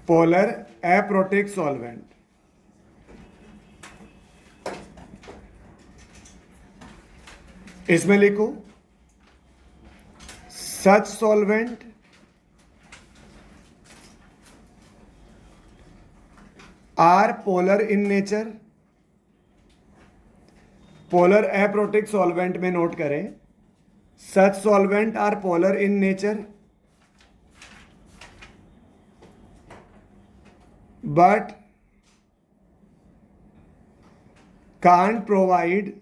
Polar aprotic solvent, इसमें लिखो such solvent are polar in nature. Polar aprotic solvent में note करें, such solvent are polar in nature but can't provide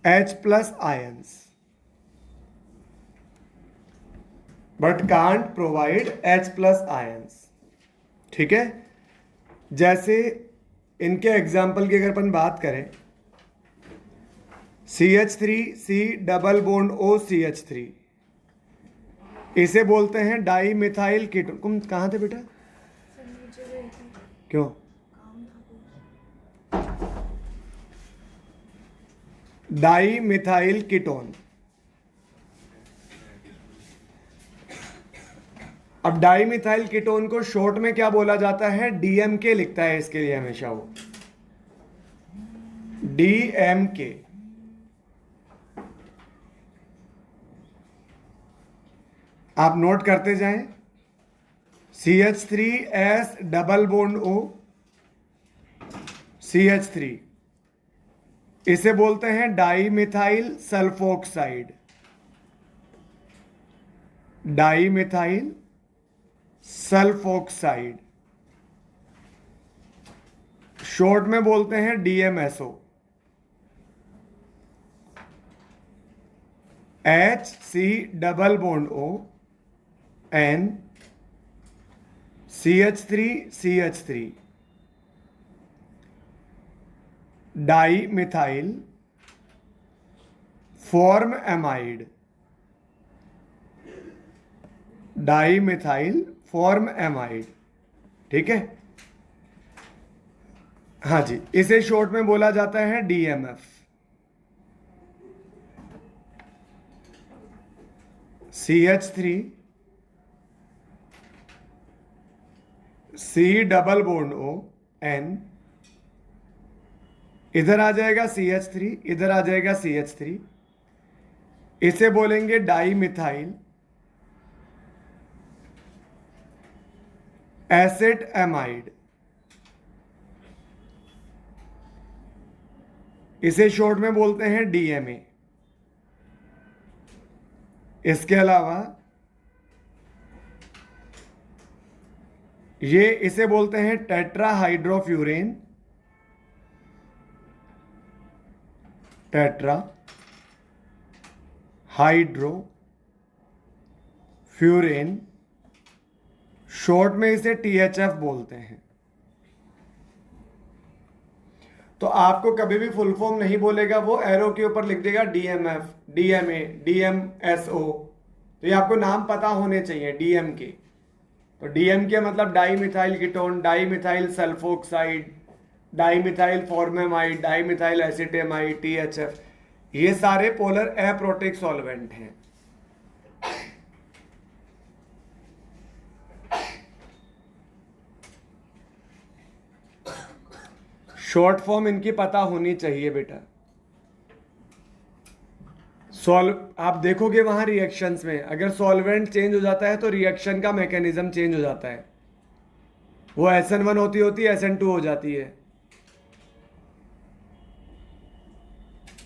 H plus ions, but can't provide H plus ions। ठीक है, जैसे इनके example की अगर अपन बात करें, CH3C डबल बॉन्ड OCH3, इसे बोलते हैं डाई मिथाइल कीटोन। तुम कहाँ थे बेटा? क्यों? Di methyl ketone. अब डाई मिथाइल कीटोन को शॉर्ट में क्या बोला जाता है? DMK लिखता है इसके लिए हमेशा वो, DMK। आप नोट करते जाएं, CH3S double bond O CH3, इसे बोलते हैं di methyl sulphoxide, dimethyl sulphoxide, short में बोलते हैं DMSO। HC double bond O N CH3 di methyl form amide, di methyl form amide. ठीक है, हाँ जी, इसे शॉर्ट में बोला जाता है DMF। CH3 C double bond O N, इधर आ जाएगा CH3, इधर आ जाएगा CH3, इसे बोलेंगे डाई मिथाइल एसिड एमाइड, इसे शॉर्ट में बोलते हैं DMA। इसके अलावा ये इसे बोलते हैं टेट्राहाइड्रोफ्यूरेन, टेट्राहाइड्रोफ्यूरेन, शॉर्ट में इसे THF बोलते हैं। तो आपको कभी भी फुल फॉर्म नहीं बोलेगा, वो एरो के ऊपर लिख देगा DMF, DMA, DMSO। तो ये आपको नाम पता होने चाहिए DMK। तो DMK मतलब dimethyl ketone, dimethyl sulphoxide, dimethyl formamide, dimethyl acetamide, THF, ये सारे पोलर एप्रोटिक सॉल्वेंट हैं। शॉर्ट फॉर्म इनकी पता होनी चाहिए बेटा। आप देखोगे वहां रिएक्शंस में अगर सॉल्वेंट चेंज हो जाता है तो रिएक्शन का मैकेनिज्म चेंज हो जाता है, वो SN1 होती SN2 हो जाती है,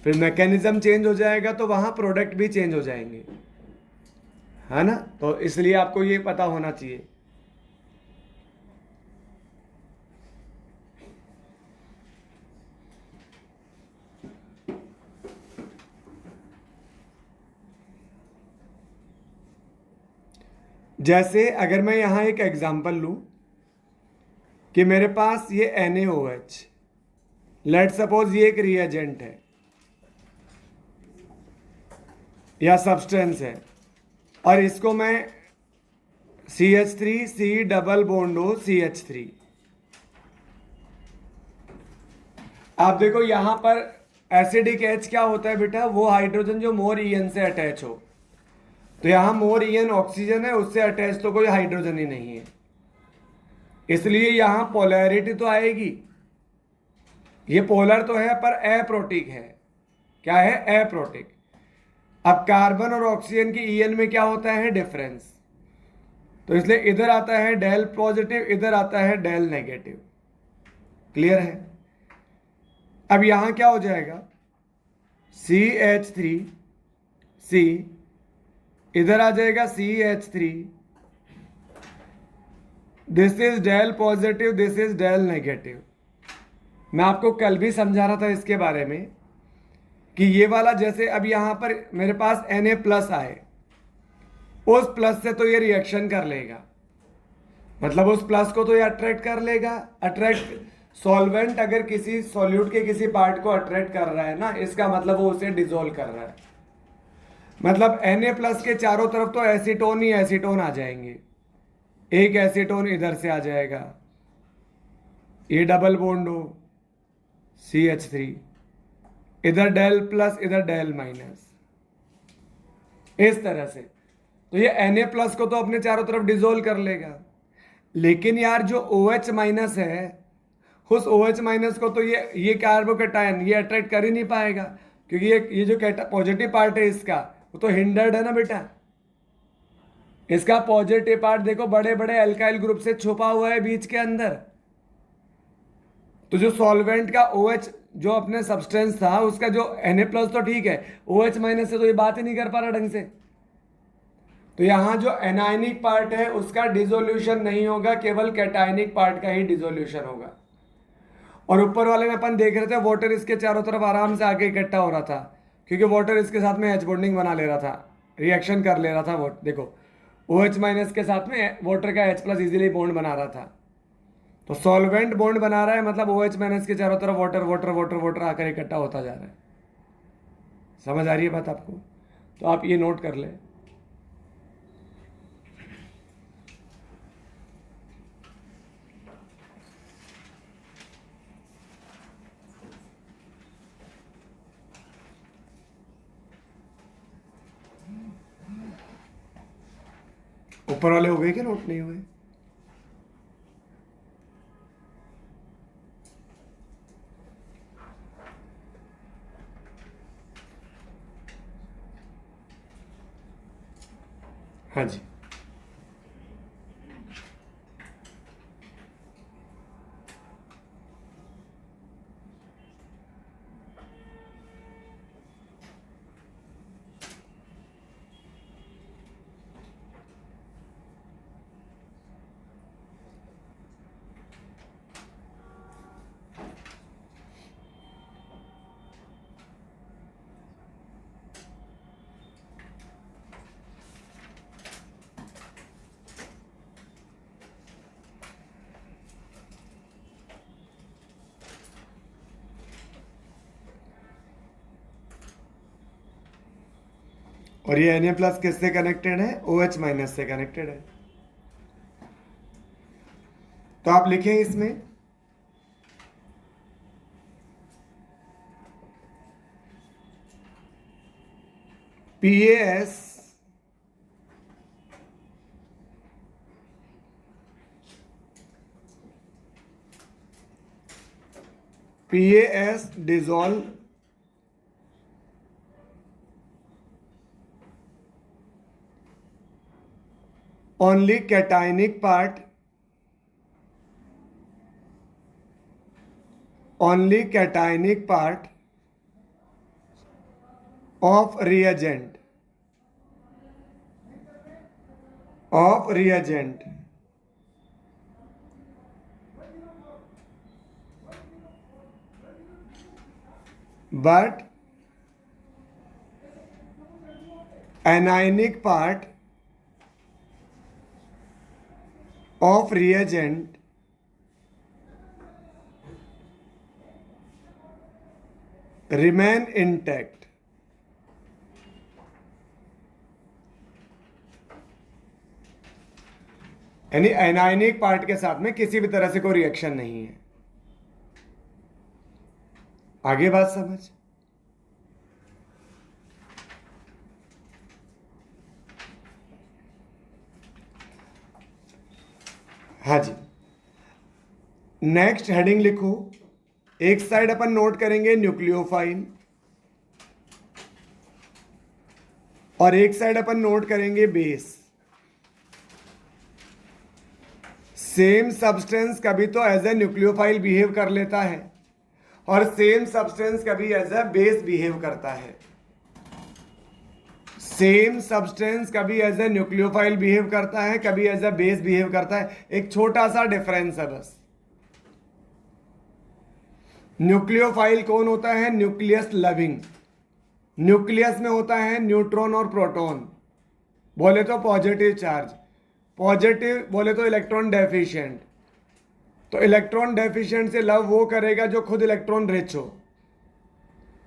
फिर मैकेनिज्म चेंज हो जाएगा तो वहां प्रोडक्ट भी चेंज हो जाएंगे, है ना। तो इसलिए आपको ये पता होना चाहिए। जैसे अगर मैं यहां एक एग्जांपल लूं कि मेरे पास ये NaOH, लेट सपोज ये एक रिएजेंट है या सब्सटेंस है, और इसको मैं CH3C double bond O CH3, आप देखो यहां पर एसिडिक H क्या होता है बेटा, वो हाइड्रोजन जो मोर ईएन से अटैच हो। तो यहां मोर ईएन ऑक्सीजन है, उससे अटैच तो कोई हाइड्रोजन ही नहीं है, इसलिए यहां पोलैरिटी तो आएगी। ये पोलर तो है पर अप्रोटिक है। क्या है? अप्रोटिक। अब कार्बन और ऑक्सीजन की ईएन में क्या होता है? डिफरेंस। तो इसलिए इधर आता है डेल पॉजिटिव, इधर आता है डेल नेगेटिव। क्लियर है? अब यहां क्या हो जाएगा? CH3 C, इधर आ जाएगा CH3। This is del positive, this is del negative. मैं आपको कल भी समझा रहा था इसके बारे में कि ये वाला, जैसे अब यहां पर मेरे पास Na+ आए, उस प्लस से तो ये रिएक्शन कर लेगा, मतलब उस प्लस को तो ये अट्रैक्ट कर लेगा। अट्रैक्ट, सॉल्वेंट अगर किसी सॉल्यूट के किसी पार्ट को अट्रैक्ट कर रहा है ना, इसका मतलब वो उसे डिसॉल्व कर रहा है। मतलब Na+ के चारों तरफ तो एसीटोन ही एसीटोन आ जाएंगे। एक एसीटोन इधर से आ जाएगा, ये डबल बॉन्ड हो CH3, इधर डेल प्लस, इधर डेल माइनस, इस तरह से। तो ये Na+ को तो अपने चारों तरफ डिसॉल्व कर लेगा, लेकिन यार जो OH- है, उस OH- को तो ये कार्बोकैटायन ये अट्रैक्ट कर ही नहीं पाएगा, क्योंकि ये जो पॉजिटिव पार्ट है इसका, वो तो हिंडर्ड है ना बेटा। इसका पॉजिटिव पार्ट देखो बड़े बड़े अल्काइल ग्रुप से छुपा हुआ है बीच के अंदर। तो जो सॉल्वेंट का OH जो अपने सब्सटेंस था, उसका जो Na+ तो ठीक है, OH- से तो ये बात ही नहीं कर पा रहा ढंग से। तो यहां जो एनायनिक पार्ट है उसका डिसोल्यूशन नहीं होगा, केवल कैटायनिक पार्ट का ही डिसोल्यूशन होगा। और ऊपर वाले में अपन देख रहे थे वाटर इसके चारों तरफ आराम से आके इकट्ठा हो रहा था, क्योंकि वाटर इसके साथ में H बॉन्डिंग बना ले रहा था, रिएक्शन कर ले रहा था। वो देखो OH- के साथ में वाटर का H+ इजीली बॉन्ड बना रहा था। तो सॉल्वेंट बॉन्ड बना रहा है, मतलब OH- के चारों तरफ वाटर वाटर वाटर वाटर आकर इकट्ठा होता जा रहा है। समझ आ रही है बात आपको? तो आप ये नोट कर लें। ऊपर वाले हो गए कि नोट नहीं हुए? हाँ जी। और ये Na+ किससे कनेक्टेड है? OH- से कनेक्टेड है। तो आप लिखें इसमें PAS dissolve only cationic part, only cationic part of reagent, of reagent, but anionic part of reagent remain intact. यानी एनायनिक पार्ट के साथ में किसी भी तरह से कोई रिएक्शन नहीं है। आगे बात समझ? हाँ जी, नेक्स्ट हेडिंग लिखो। एक साइड अपन नोट करेंगे न्यूक्लियोफाइल और एक साइड अपन नोट करेंगे बेस। सेम सब्सटेंस कभी तो एज ए न्यूक्लियोफाइल बिहेव कर लेता है और सेम सब्सटेंस कभी एज ए बेस बिहेव करता है। सेम सब्सटेंस कभी एज ए न्यूक्लियोफाइल बिहेव करता है, कभी एज ए बेस बिहेव करता है। एक छोटा सा डिफरेंस है बस। न्यूक्लियोफाइल कौन होता है? Nucleus loving. न्यूक्लियस में होता है न्यूट्रॉन और प्रोटॉन, बोले तो पॉजिटिव चार्ज, पॉजिटिव बोले तो इलेक्ट्रॉन डेफिशिएंट। तो इलेक्ट्रॉन डेफिशिएंट से लव वो करेगा जो खुद इलेक्ट्रॉन रिच हो।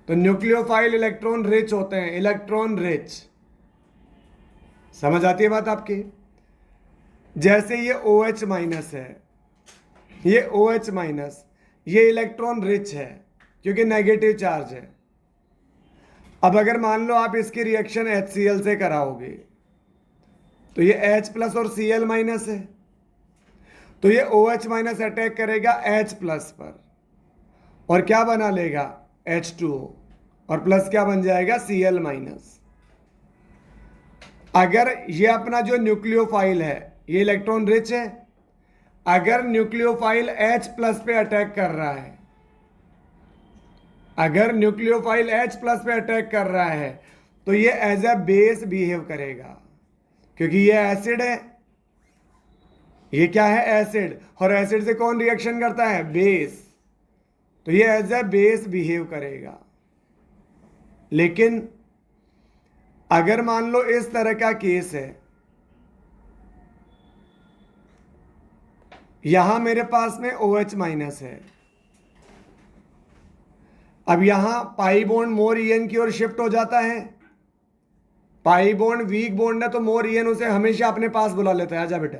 तो न्यूक्लियोफाइल इलेक्ट्रॉन रिच होते हैं, इलेक्ट्रॉन रिच। समझ आती है बात आपकी? जैसे ये OH माइनस है, ये OH माइनस, ये इलेक्ट्रॉन रिच है क्योंकि नेगेटिव चार्ज है। अब अगर मान लो आप इसकी रिएक्शन HCl से कराओगे तो ये H प्लस और Cl माइनस है, तो ये OH माइनस अटैक करेगा H प्लस पर और क्या बना लेगा? H2O, और प्लस क्या बन जाएगा? Cl minus. अगर ये अपना जो न्यूक्लियोफाइल है ये इलेक्ट्रॉन रिच है, अगर न्यूक्लियोफाइल H प्लस पे अटैक कर रहा है, अगर न्यूक्लियोफाइल H प्लस पे अटैक कर रहा है तो ये एज ए बेस बिहेव करेगा क्योंकि ये एसिड है। ये क्या है? एसिड। और एसिड से कौन रिएक्शन करता है? बेस। तो ये एज ए बेस बिहेव करेगा। लेकिन अगर मान लो इस तरह का केस है, यहां मेरे पास में OH माइनस है, अब यहां पाई बॉन्ड मोर EN की ओर शिफ्ट हो जाता है। पाई बॉन्ड वीक बॉन्ड है तो मोर EN उसे हमेशा अपने पास बुला लेता है, आजा बेटा।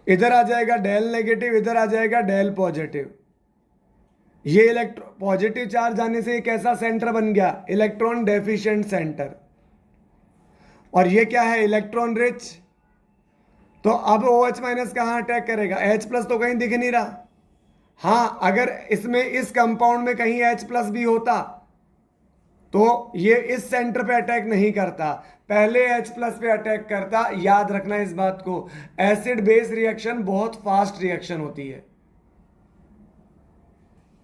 इधर आ जाएगा डेल नेगेटिव, इधर आ जाएगा डेल पॉजिटिव। ये इलेक्ट्रॉन पॉजिटिव चार्ज आने से एक ऐसा सेंटर बन गया, इलेक्ट्रॉन डेफिशिएंट सेंटर। और ये क्या है? Electron rich. तो अब OH माइनस कहां अटैक करेगा? H प्लस तो कहीं दिख नहीं रहा। हाँ, अगर इसमें इस कंपाउंड में कहीं H प्लस भी होता तो ये इस सेंटर पे अटैक नहीं करता, पहले H प्लस पे अटैक करता। याद रखना इस बात को, एसिड बेस रिएक्शन बहुत फास्ट रिएक्शन होती है।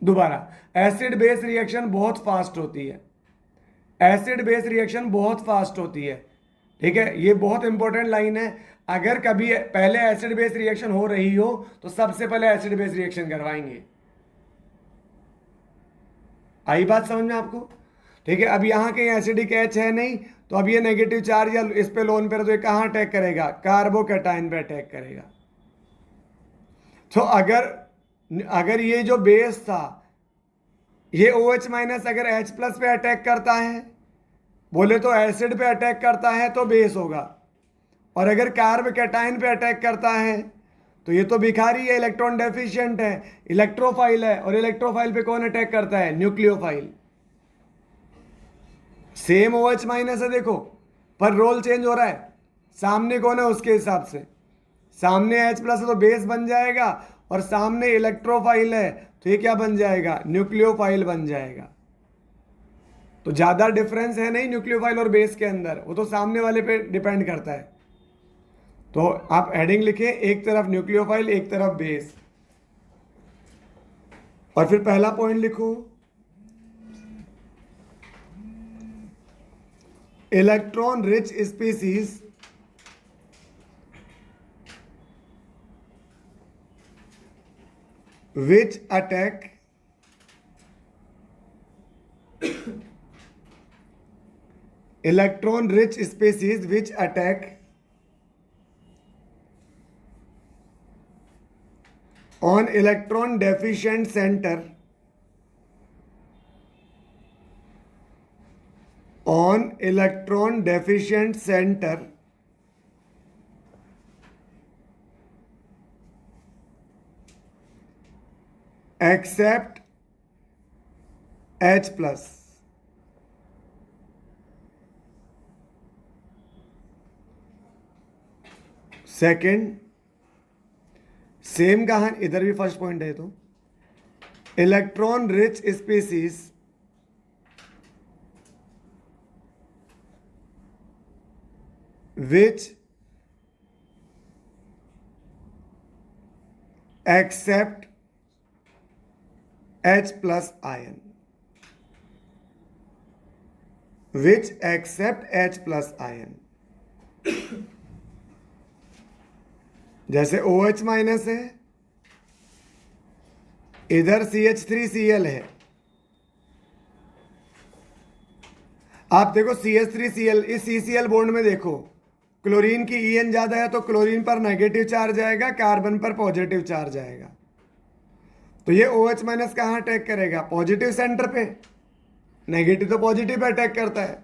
दोबारा, एसिड बेस रिएक्शन बहुत फास्ट होती है, एसिड बेस रिएक्शन बहुत फास्ट होती है। ठीक है, ये बहुत इंपॉर्टेंट लाइन है। अगर कभी पहले एसिड बेस रिएक्शन हो रही हो तो सबसे पहले एसिड बेस रिएक्शन करवाएंगे। आई बात समझ में आपको? ठीक है, अब यहां कहीं एसिडिक H है नहीं, तो अब ये नेगेटिव चार्ज या इस पे लोन पे, तो ये कहां अटैक करेगा? कार्बोकैटायन पे अटैक करेगा। तो अगर ये जो बेस था, ये OH माइनस अगर H प्लस पे अटैक करता है, बोले तो एसिड पे अटैक करता है तो बेस होगा, और अगर कार्बोकैटायन पे अटैक करता है तो ये तो भिखारी है, इलेक्ट्रॉन डेफिशिएंट है, इलेक्ट्रोफाइल है। और इलेक्ट्रोफाइल पे कौन अटैक करता है? न्यूक्लियोफाइल। सेम OH माइनस है देखो, पर रोल चेंज हो रहा है। सामने कौन है उसके हिसाब से, सामने H प्लस है तो बेस बन जाएगा, और सामने इलेक्ट्रोफाइल है तो ये क्या बन जाएगा? न्यूक्लियोफाइल बन जाएगा। तो ज्यादा डिफरेंस है नहीं न्यूक्लियोफाइल और बेस के अंदर, वो तो सामने वाले पे डिपेंड करता है। तो आप हेडिंग लिखें, एक तरफ न्यूक्लियोफाइल एक तरफ बेस, और फिर पहला पॉइंट लिखो, electron rich species which attack electron rich species which attack on electron deficient center, on electron deficient center except H plus. Second, same कहाँ, इधर भी फर्स्ट पॉइंट है। तो electron rich species which accept H plus ion, which accept H plus ion। जैसे OH minus है, इधर CH3Cl है। आप देखो CH3Cl, इस CCl बॉन्ड में देखो क्लोरीन की EN ज्यादा है, तो क्लोरीन पर नेगेटिव चार्ज आएगा, कार्बन पर पॉजिटिव चार्ज आएगा। तो ये OH माइनस कहाँ अटैक करेगा, पॉजिटिव सेंटर पे। नेगेटिव तो पॉजिटिव पे अटैक करता है,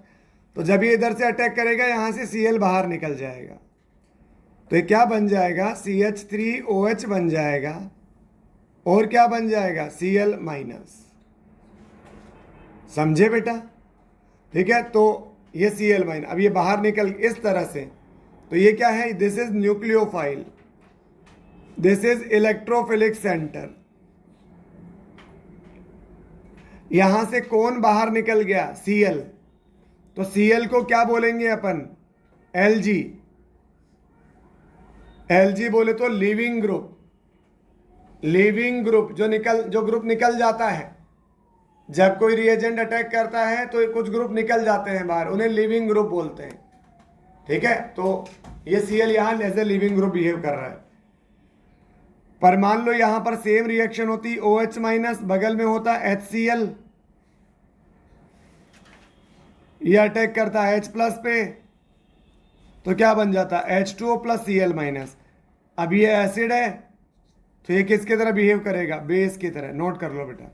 तो जब ये इधर से अटैक करेगा यहां से Cl बाहर निकल जाएगा। तो ये क्या बन जाएगा, CH3OH बन जाएगा, और क्या बन जाएगा, Cl माइनस। समझे बेटा? ठीक है, तो ये Cl माइनस, अब ये बाहर निकल इस तरह से, तो ये क्या है, this is nucleophile, this is electrophilic centre. यहां से कौन बाहर निकल गया, Cl। तो Cl को क्या बोलेंगे अपन, Lg। Lg बोले तो लीविंग ग्रुप। लीविंग ग्रुप जो ग्रुप निकल जाता है, जब कोई रिएजेंट अटैक करता है तो कुछ ग्रुप निकल जाते हैं बाहर, उन्हें लिविंग ग्रुप बोलते हैं। ठीक है, तो ये Cl यहां as a leaving group behave कर रहा है। पर मान लो यहां पर सेम रिएक्शन होती, OH माइनस बगल में होता HCl, ये अटैक करता है H प्लस पे, तो क्या बन जाता, H2O प्लस Cl माइनस। अब ये एसिड है, तो ये किसकी तरह बिहेव करेगा, बेस की तरह। नोट कर लो बेटा।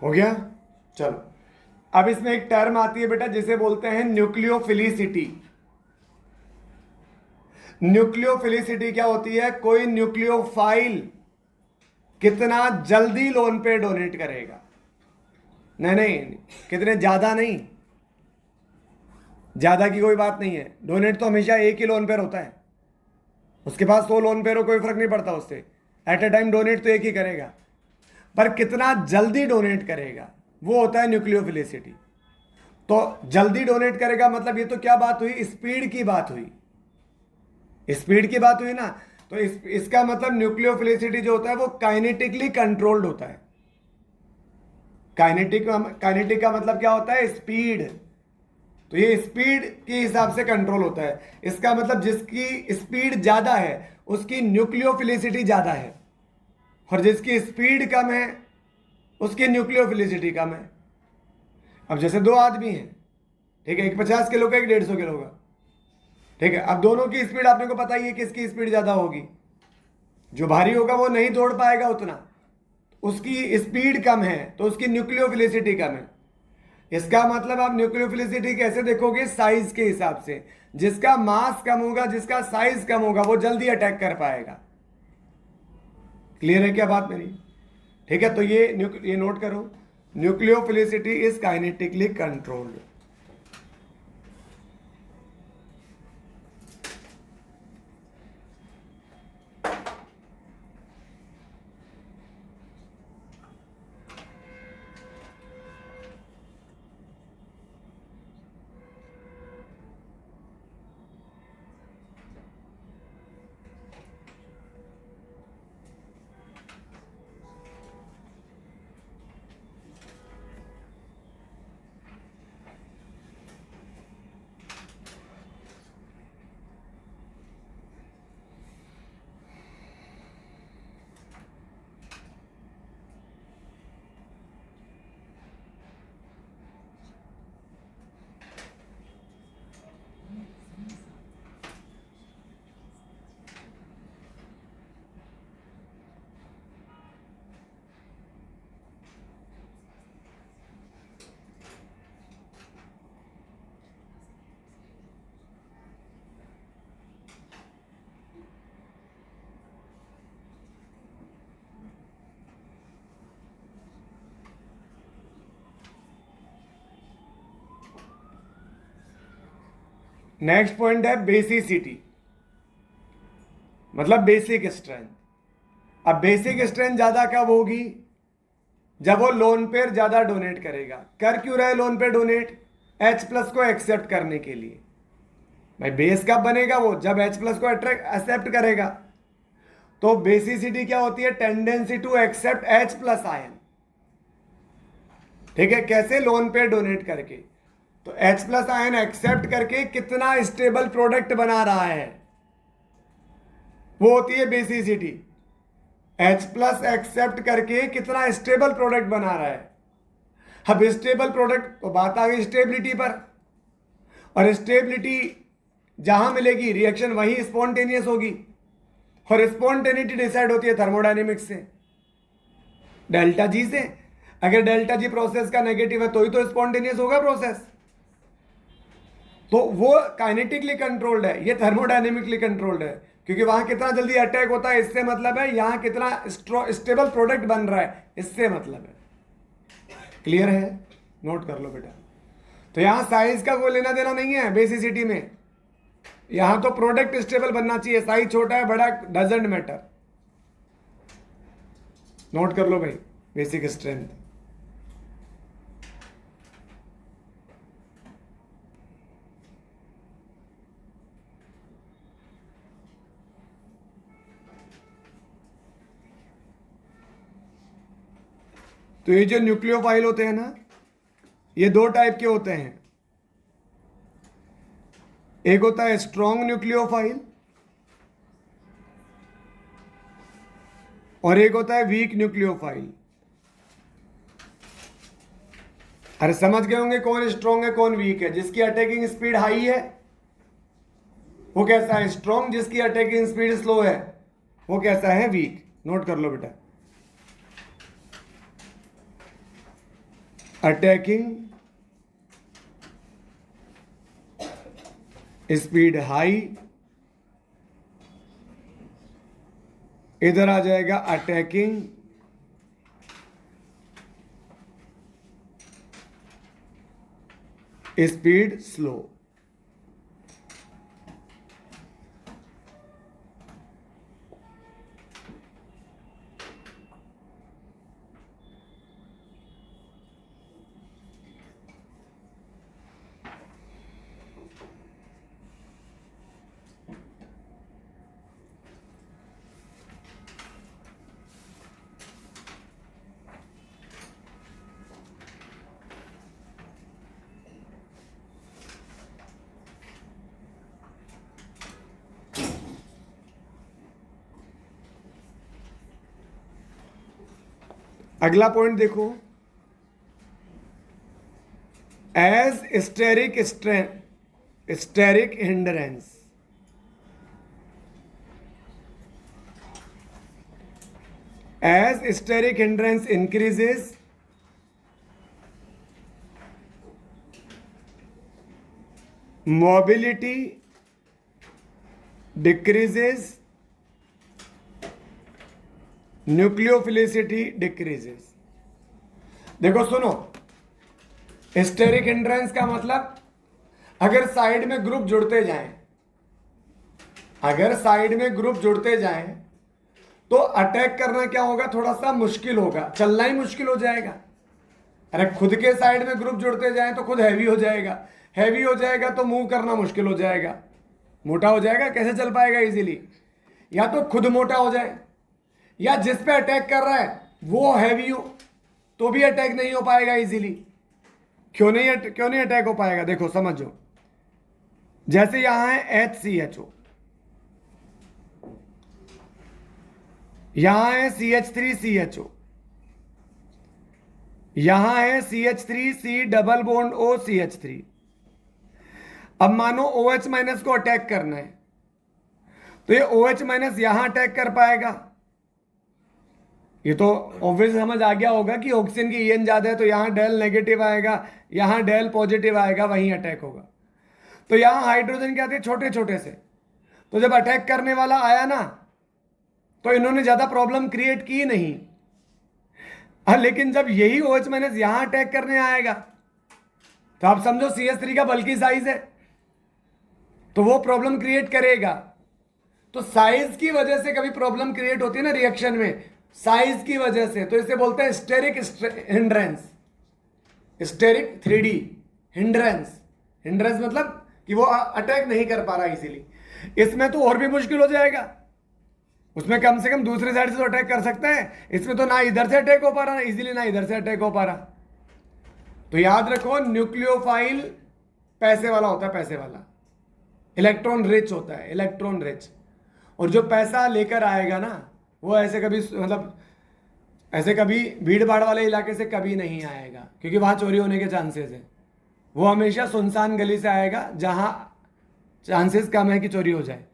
हो गया, चलो। अब इसमें एक टर्म आती है बेटा जिसे बोलते हैं न्यूक्लियोफिलिसिटी। न्यूक्लियोफिलिसिटी क्या होती है, कोई न्यूक्लियोफाइल कितना जल्दी लोन पे डोनेट करेगा। नहीं, कितने ज्यादा नहीं, ज्यादा की कोई बात नहीं है। डोनेट तो हमेशा एक ही लोन पेयर होता है, उसके पास 100 लोन पेयर हो कोई फर्क नहीं पड़ता उससे, एट ए टाइम डोनेट तो एक ही करेगा, पर कितना जल्दी डोनेट करेगा वो होता है न्यूक्लियोफिलिसिटी। तो जल्दी डोनेट करेगा मतलब ये तो क्या बात हुई, स्पीड की बात हुई, स्पीड की बात हुई ना। तो इसका मतलब न्यूक्लियोफिलिसिटी जो होता है वो काइनेटिकली कंट्रोल्ड होता है। काइनेटिक का मतलब क्या होता है, स्पीड। तो ये स्पीड के हिसाब से कंट्रोल होता है। इसका मतलब जिसकी स्पीड ज्यादा है उसकी न्यूक्लियोफिलिसिटी ज्यादा है, और जिसकी स्पीड कम है उसकी न्यूक्लियोफिलिसिटी कम है। अब जैसे दो आदमी हैं, ठीक है, एक 50 किलो का, एक 150 किलो का, ठीक है। अब दोनों की स्पीड आपने को पता ही है किसकी स्पीड ज्यादा होगी। जो भारी होगा वो नहीं दौड़ पाएगा उतना, उसकी स्पीड कम है तो उसकी न्यूक्लियोफिलिसिटी कम है। इसका मतलब आप न्यूक्लियोफिलिसिटी कैसे देखोगे, साइज के हिसाब से। जिसका मास कम होगा, जिसका साइज कम होगा, वो जल्दी अटैक कर पाएगा। क्लियर है क्या बात मेरी? ठीक है, तो ये नोट करो, nucleophilicity is kinetically controlled. Next point है बेसिसिटी, मतलब बेसिक स्ट्रेंथ। अब बेसिक स्ट्रेंथ ज्यादा कब होगी? जब वो लोन पेयर ज्यादा डोनेट करेगा। कर क्यों रहा है lone pair donate? H plus को एक्सेप्ट करने के लिए। भाई बेस कब बनेगा वो? जब H प्लस को एक्सेप्ट करेगा। तो बेसिसिटी क्या होती है? Tendency to accept H plus ion. ठीक है, कैसे? लोन पेयर डोनेट करके। तो H प्लस आयन एक्सेप्ट करके कितना स्टेबल प्रोडक्ट बना रहा है, वो होती है बेसिसिटी। H प्लस एक्सेप्ट करके कितना स्टेबल प्रोडक्ट बना रहा है। अब स्टेबल प्रोडक्ट, तो बात आ गई स्टेबिलिटी पर। और स्टेबिलिटी जहां मिलेगी रिएक्शन वहीं स्पॉन्टेनियस होगी, और स्पॉन्टेनिटी डिसाइड होती है थर्मोडायनेमिक्स से, डेल्टा जी से। अगर डेल्टा जी प्रोसेस का नेगेटिव है तो ही तो स्पॉन्टेनियस होगा प्रोसेस। तो वो काइनेटिकली कंट्रोल्ड है, ये थर्मोडायनेमिकली कंट्रोल्ड है, क्योंकि वहां कितना जल्दी अटैक होता है इससे मतलब है, यहां कितना स्टेबल प्रोडक्ट बन रहा है इससे मतलब है। क्लियर है? नोट कर लो बेटा। तो यहां साइज का कोई लेना देना नहीं है बेसिसिटी में, यहां तो प्रोडक्ट स्टेबल बनना चाहिए। साइज छोटा है बड़ा डजंट मैटर। नोट कर लो भाई, बेसिक स्ट्रेंथ। तो ये जो न्यूक्लियोफाइल होते हैं ना, ये दो टाइप के होते हैं। एक होता है स्ट्रॉन्ग न्यूक्लियोफाइल और एक होता है वीक न्यूक्लियोफाइल। अरे समझ गए होंगे कौन स्ट्रॉन्ग है कौन वीक है। जिसकी अटैकिंग स्पीड हाई है वो कैसा है? स्ट्रॉन्ग। जिसकी अटैकिंग स्पीड स्लो है वो कैसा है? वीक। नोट कर लो बेटा, अटैकिंग स्पीड हाई, इधर आ जाएगा अटैकिंग स्पीड स्लो। अगला पॉइंट देखो, as steric hindrance. As steric hindrance increases, mobility decreases, nucleophilicity decreases. देखो सुनो, स्टेरिक हिंड्रेंस का मतलब अगर साइड में ग्रुप जुड़ते जाएं, अगर साइड में ग्रुप जुड़ते जाएं तो अटैक करना क्या होगा, थोड़ा सा मुश्किल होगा, चलना ही मुश्किल हो जाएगा। अरे खुद के साइड में ग्रुप जुड़ते जाएं तो खुद हैवी हो जाएगा, हैवी हो जाएगा तो मूव करना मुश्किल हो जाएगा, मोटा हो जाएगा, कैसे चल पाएगा इजीली। या तो खुद मोटा हो जाए, या जिस पे अटैक कर रहा है वो हैवी हो तो भी अटैक नहीं हो पाएगा इजीली। क्यों नहीं अटैक हो पाएगा, देखो समझो। जैसे यहां है HCHO, यहां है CH3CHO, यहां है CH3C double bond O CH3। अब मानो OH माइनस को अटैक करना है तो ये OH माइनस यहां अटैक कर पाएगा। ये तो ऑब्वियस समझ आ गया होगा कि ऑक्सीजन की EN ज्यादा है तो यहां डेल नेगेटिव आएगा, यहां डेल पॉजिटिव आएगा, वहीं अटैक होगा। तो यहां हाइड्रोजन क्या थे, छोटे छोटे से, तो जब अटैक करने वाला आया ना तो इन्होंने ज्यादा प्रॉब्लम क्रिएट की नहीं। लेकिन जब यही OH माइनस यहां अटैक करने आएगा तो आप समझो CH3 का बल्कि साइज है तो वो प्रॉब्लम क्रिएट करेगा। तो साइज की वजह से कभी प्रॉब्लम क्रिएट होती है ना रिएक्शन में, साइज की वजह से, तो इसे बोलते हैं steric hindrance, steric 3D hindrance. Hindrance मतलब कि वो अटैक नहीं कर पा रहा इजीली। इसमें तो और भी मुश्किल हो जाएगा, उसमें कम से कम दूसरे साइड से तो अटैक कर सकते हैं, इसमें तो ना इधर से अटैक हो पा रहा इजीली, ना इधर से अटैक हो पा रहा। तो याद रखो, न्यूक्लियोफाइल पैसे वाला होता है, पैसे वाला, इलेक्ट्रॉन रिच होता है, इलेक्ट्रॉन रिच। और जो पैसा लेकर आएगा ना वो ऐसे कभी, मतलब ऐसे कभी भीड़ भाड़ वाले इलाके से कभी नहीं आएगा, क्योंकि वहां चोरी होने के चांसेस है। वो हमेशा सुनसान गली से आएगा जहां चांसेस कम है कि चोरी हो जाए।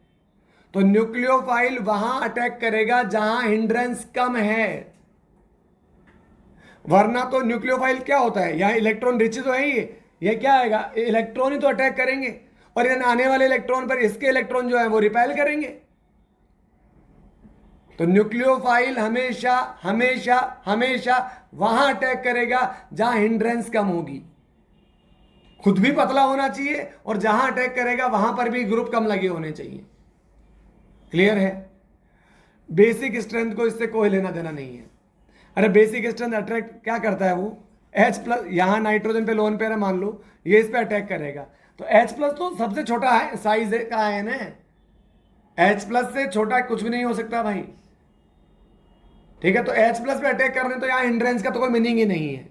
तो न्यूक्लियोफाइल वहां अटैक करेगा जहां हिंड्रेंस कम है, वरना तो न्यूक्लियोफाइल क्या होता है, यहां इलेक्ट्रॉन रिच तो है ही, ये क्या आएगा, इलेक्ट्रॉन ही तो अटैक करेंगे, और इन आने वाले इलेक्ट्रॉन पर इसके इलेक्ट्रॉन जो है वो रिपेल करेंगे। तो न्यूक्लियोफाइल हमेशा हमेशा हमेशा वहां अटैक करेगा जहां हिंड्रेंस कम होगी, खुद भी पतला होना चाहिए, और जहां अटैक करेगा वहां पर भी ग्रुप कम लगे होने चाहिए। क्लियर है? बेसिक स्ट्रेंथ को इससे कोई लेना देना नहीं है। अरे बेसिक स्ट्रेंथ अट्रैक्ट क्या करता है, वो H+, यहां नाइट्रोजन पे लोन पेयर है मान लो, ये इस पे अटैक करेगा, तो H+ तो सबसे छोटा है, साइज का आयन है, H+ से छोटा कुछ भी नहीं हो सकता भाई। ठीक है, तो H+ पे अटैक करने तो यहां हिंड्रेंस का तो कोई मीनिंग ही नहीं है।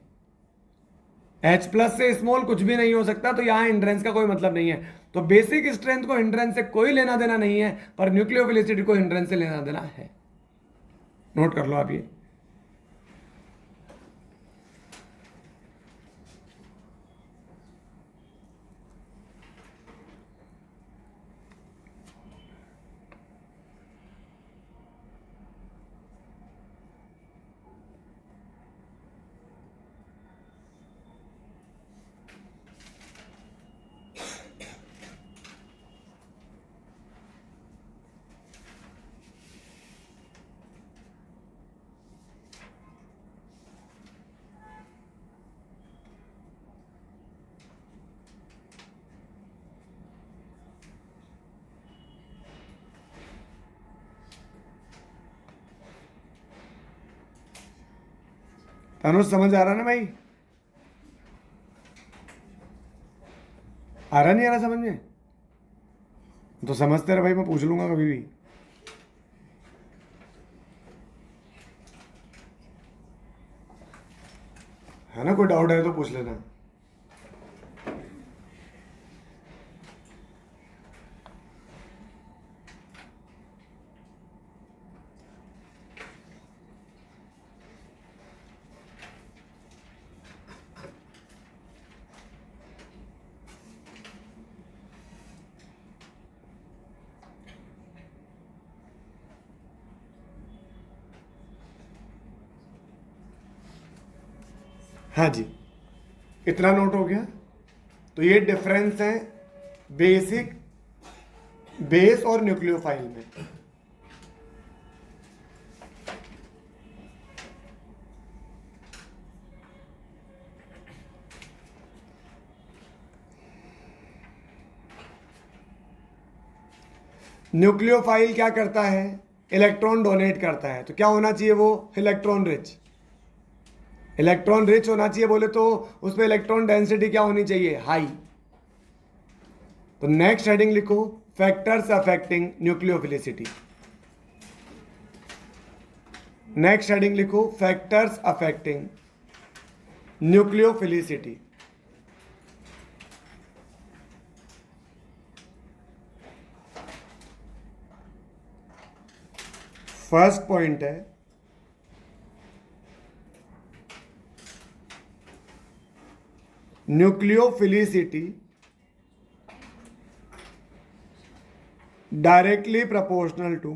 H+ से स्मॉल कुछ भी नहीं हो सकता, तो यहां हिंड्रेंस का कोई मतलब नहीं है। तो बेसिक स्ट्रेंथ को हिंड्रेंस से कोई लेना देना नहीं है, पर न्यूक्लियोफिलिसिटी को हिंड्रेंस से लेना देना है। नोट कर लो आप ये। तनुज समझ आ रहा ना भाई? आ रहा नहीं आ रहा समझ में? तो समझते रहे भाई, मैं पूछ लूंगा कभी भी। है ना, कोई डाउट है तो पूछ लेना। हाँ जी, इतना नोट हो गया। तो ये डिफरेंस है बेसिक, बेस और न्यूक्लियोफाइल में। न्यूक्लियोफाइल क्या करता है, इलेक्ट्रॉन डोनेट करता है, तो क्या होना चाहिए वो, इलेक्ट्रॉन रिच। इलेक्ट्रॉन रिच होना चाहिए बोले तो उसमें इलेक्ट्रॉन डेंसिटी क्या होनी चाहिए, हाई। तो नेक्स्ट हेडिंग लिखो, factors affecting nucleophilicity. Next heading लिखो, factors affecting nucleophilicity. First point है nucleophilicity directly proportional to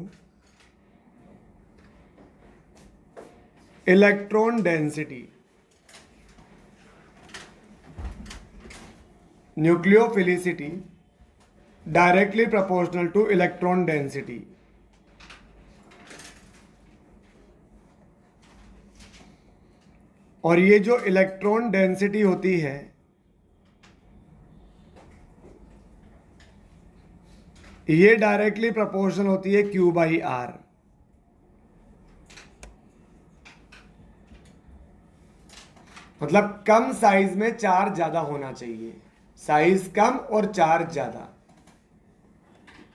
electron density. Nucleophilicity directly proportional to electron density. और ये जो इलेक्ट्रॉन डेंसिटी होती है ये डायरेक्टली प्रोपोर्शनल होती है Q/R। मतलब कम साइज में चार्ज ज्यादा होना चाहिए, साइज कम और चार्ज ज्यादा,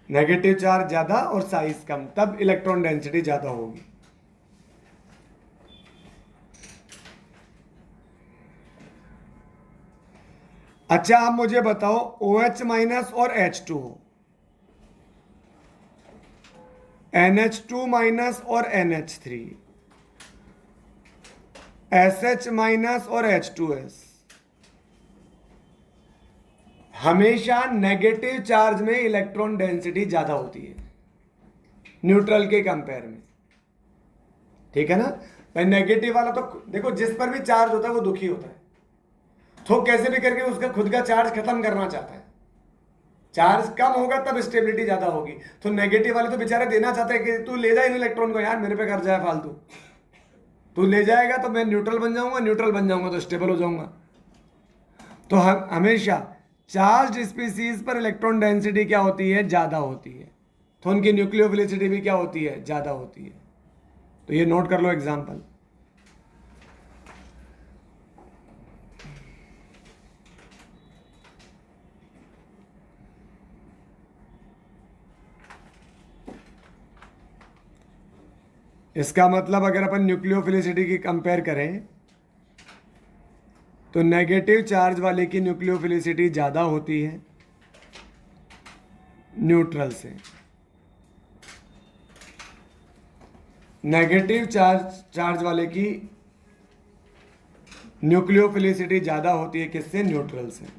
नेगेटिव चार्ज ज्यादा और साइज कम, तब इलेक्ट्रॉन डेंसिटी ज्यादा होगी। अच्छा आप मुझे बताओ OH- और H2O, NH2- और NH3, SH- और H2S, हमेशा नेगेटिव चार्ज में इलेक्ट्रॉन डेंसिटी ज्यादा होती है न्यूट्रल के कंपेयर में। ठीक है ना भाई, नेगेटिव वाला तो देखो जिस पर भी चार्ज होता है वो दुखी होता है, तो कैसे भी करके उसका खुद का चार्ज खत्म करना चाहता है। चार्ज कम होगा तब स्टेबिलिटी ज्यादा होगी, तो नेगेटिव वाले तो बेचारे देना चाहते हैं कि तू ले जा इन इलेक्ट्रॉन को यार, मेरे पे कर जाए फालतू, तू ले जाएगा तो मैं न्यूट्रल बन जाऊंगा, न्यूट्रल बन जाऊंगा तो स्टेबल हो जाऊंगा। तो हम हमेशा चार्ज स्पीसीज पर इलेक्ट्रॉन डेंसिटी क्या होती है, ज्यादा होती है, तो उनकी न्यूक्लियोफिलिसिटी भी क्या होती है, ज्यादा होती है। तो ये नोट कर लो एग्जाम्पल। इसका मतलब अगर अपन न्यूक्लियोफिलिसिटी की कंपेयर करें तो नेगेटिव चार्ज वाले की न्यूक्लियोफिलिसिटी ज़्यादा होती है न्यूट्रल से। नेगेटिव चार्ज वाले की न्यूक्लियोफिलिसिटी ज़्यादा होती है किससे, न्यूट्रल से।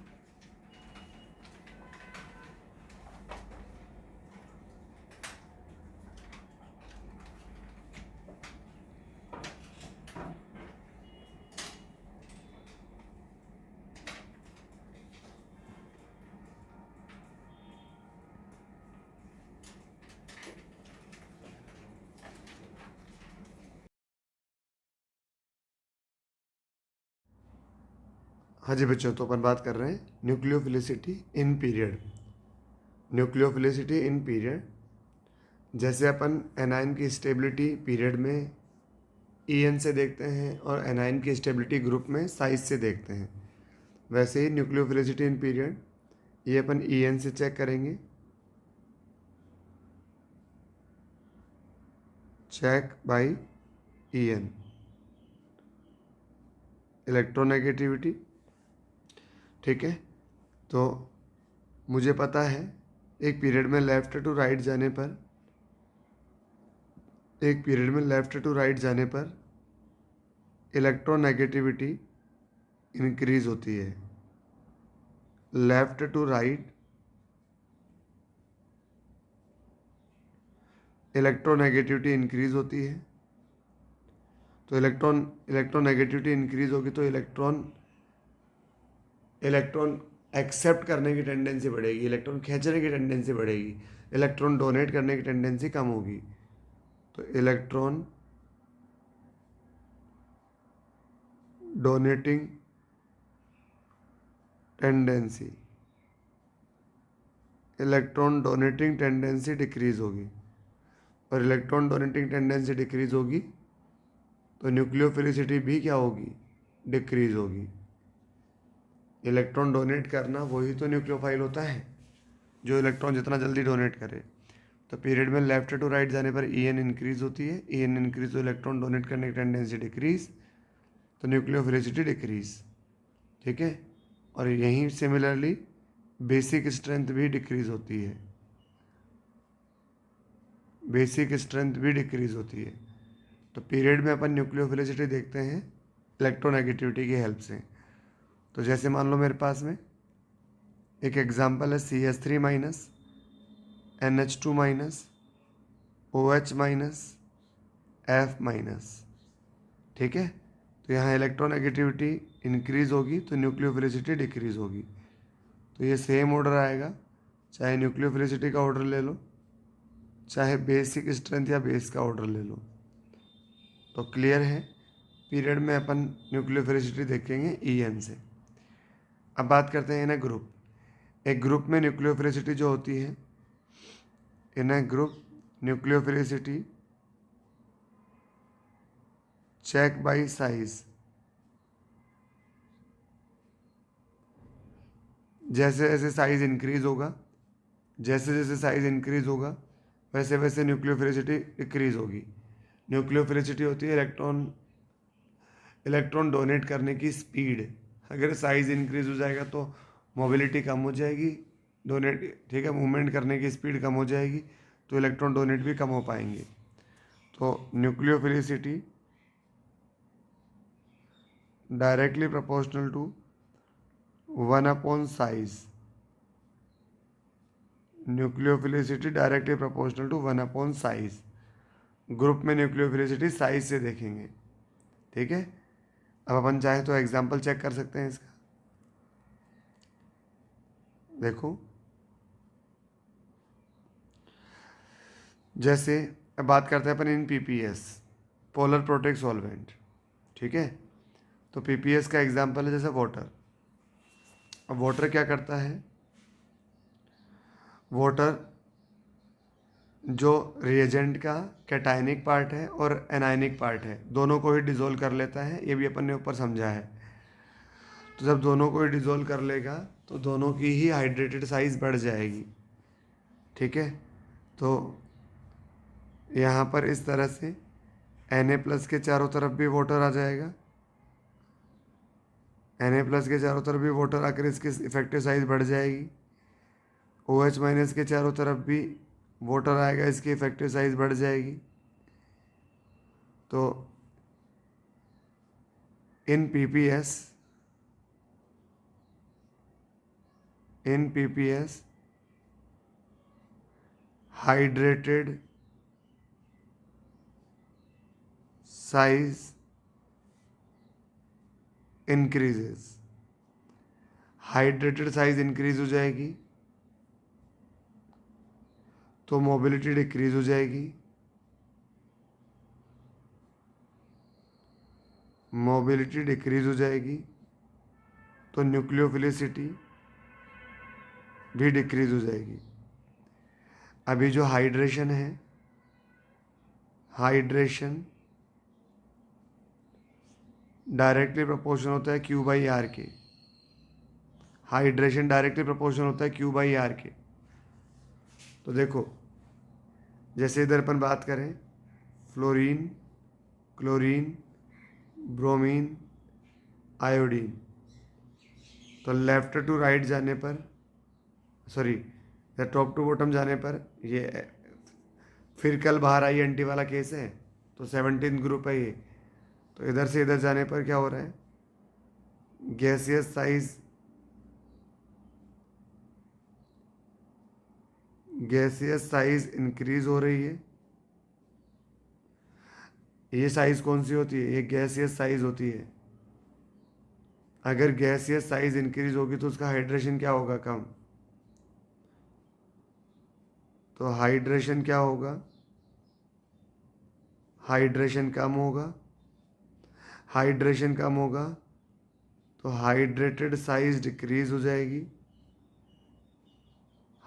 हाँ जी बच्चों, तो अपन बात कर रहे हैं nucleophilicity in period. Nucleophilicity in period, जैसे अपन एनाइन की स्टेबिलिटी पीरियड में EN से देखते हैं और एनाइन की स्टेबिलिटी ग्रुप में साइज से देखते हैं, वैसे ही न्यूक्लियोफिलिसिटी इन पीरियड ये अपन EN से चेक करेंगे। Check by EN, electronegativity. ठीक है, तो मुझे पता है एक पीरियड में लेफ्ट टू राइट जाने पर, एक पीरियड में लेफ्ट टू राइट जाने पर इलेक्ट्रोनेगेटिविटी इंक्रीज होती है। Left to right electronegativity increase होती है, तो इलेक्ट्रोनेगेटिविटी इंक्रीज होगी तो इलेक्ट्रॉन एक्सेप्ट करने की टेंडेंसी बढ़ेगी, इलेक्ट्रॉन खींचने की टेंडेंसी बढ़ेगी, इलेक्ट्रॉन डोनेट करने की टेंडेंसी कम होगी। तो electron donating tendency electron donating tendency decrease होगी, और इलेक्ट्रॉन डोनेटिंग टेंडेंसी डिक्रीज होगी तो न्यूक्लियोफिलिसिटी भी क्या होगी, डिक्रीज होगी। इलेक्ट्रॉन डोनेट करना वही तो न्यूक्लियोफाइल होता है, जो इलेक्ट्रॉन जितना जल्दी डोनेट करे। तो पीरियड में लेफ्ट टू राइट जाने पर ई एन इंक्रीज होती है, ई एन इंक्रीज तो इलेक्ट्रॉन डोनेट करने की टेंडेंसी डिक्रीज, तो न्यूक्लियोफिलिसिटी डिक्रीज। ठीक है, और यहीं सिमिलरली बेसिक स्ट्रेंथ भी डिक्रीज होती है, बेसिक स्ट्रेंथ भी डिक्रीज होती है। तो पीरियड में अपन न्यूक्लियोफिलिसिटी देखते हैं इलेक्ट्रोनेगेटिविटी की हेल्प से। तो जैसे मान लो मेरे पास में एक एग्जांपल है CH3 minus, NH2 minus, OH minus, F minus. ठीक है, तो यहाँ इलेक्ट्रोनेगेटिविटी इंक्रीज होगी तो न्यूक्लियोफिलिसिटी डिक्रीज होगी। तो ये सेम ऑर्डर आएगा, चाहे न्यूक्लियोफिलिसिटी का ऑर्डर ले लो, चाहे बेसिक स्ट्रेंथ या बेस का ऑर्डर ले लो। तो क्लियर है, पीरियड में अपन न्यूक्लियोफिलिसिटी देखेंगे EN से। अब बात करते हैं इन ए ग्रुप। एक ग्रुप में न्यूक्लियोफिलिसिटी जो होती है, in a group nucleophilicity check by size. जैसे जैसे साइज इंक्रीज होगा, जैसे जैसे साइज इंक्रीज होगा वैसे वैसे न्यूक्लियोफिलिसिटी डिक्रीज होगी। न्यूक्लियोफिलिसिटी होती है इलेक्ट्रॉन डोनेट करने की स्पीड। अगर साइज इंक्रीज हो जाएगा तो मोबिलिटी कम हो जाएगी, डोनेट, ठीक है, मूवमेंट करने की स्पीड कम हो जाएगी, तो इलेक्ट्रॉन डोनेट भी कम हो पाएंगे। तो nucleophilicity directly proportional to 1 size. Nucleophilicity directly proportional to 1 size. Group में न्यूक्लियोफिलिसिटी साइज से देखेंगे। ठीक है, अब अपन चाहे तो एग्जांपल चेक कर सकते हैं इसका। देखो, जैसे अब बात करते हैं अपन इन PPS, पोलर प्रोटेक्ट सॉल्वेंट। ठीक है, तो PPS का एग्जांपल है जैसे वाटर। अब वाटर क्या करता है, वाटर जो रिएजेंट का कैटायनिक पार्ट है और एनायनिक पार्ट है, दोनों को ही डिसॉल्व कर लेता है। ये भी अपन ने ऊपर समझा है। तो जब दोनों को ही डिसॉल्व कर लेगा तो दोनों की ही हाइड्रेटेड साइज बढ़ जाएगी। ठीक है, तो यहाँ पर इस तरह से Na+ के चारों तरफ भी वाटर आ जाएगा, Na+ के चारों तरफ भी वाटर आकर इसकी इफेक्टिव साइज बढ़ जाएगी। OH- के चारों तरफ भी वाटर आएगा, इसकी इफेक्टिव साइज बढ़ जाएगी। तो इन PPS hydrated size increases. Hydrated size increase हो जाएगी तो मोबिलिटी डिक्रीज हो जाएगी, मोबिलिटी डिक्रीज हो जाएगी तो न्यूक्लियोफिलिसिटी भी डिक्रीज हो जाएगी। अभी जो हाइड्रेशन है, हाइड्रेशन डायरेक्टली प्रोपोर्शनल होता है Q/R के। हाइड्रेशन डायरेक्टली प्रोपोर्शनल होता है Q/R के। तो देखो, जैसे इधर अपन बात करें फ्लोरीन, क्लोरीन, ब्रोमीन, आयोडीन, तो लेफ्ट टू राइट जाने पर, सॉरी, टॉप टू बॉटम जाने पर, ये फिर कल बाहर आई एंटी वाला केस है, तो 17 ग्रुप है ये। तो इधर से इधर जाने पर क्या हो रहा है, gaseous size, gaseous size increase हो रही है। ये साइज कौन सी होती है, ये गैसियस साइज होती है। अगर गैसियस साइज इंक्रीज होगी तो उसका हाइड्रेशन क्या होगा, कम। तो हाइड्रेशन क्या होगा, हाइड्रेशन कम होगा। हाइड्रेशन कम होगा तो हाइड्रेटेड साइज डिक्रीज हो जाएगी।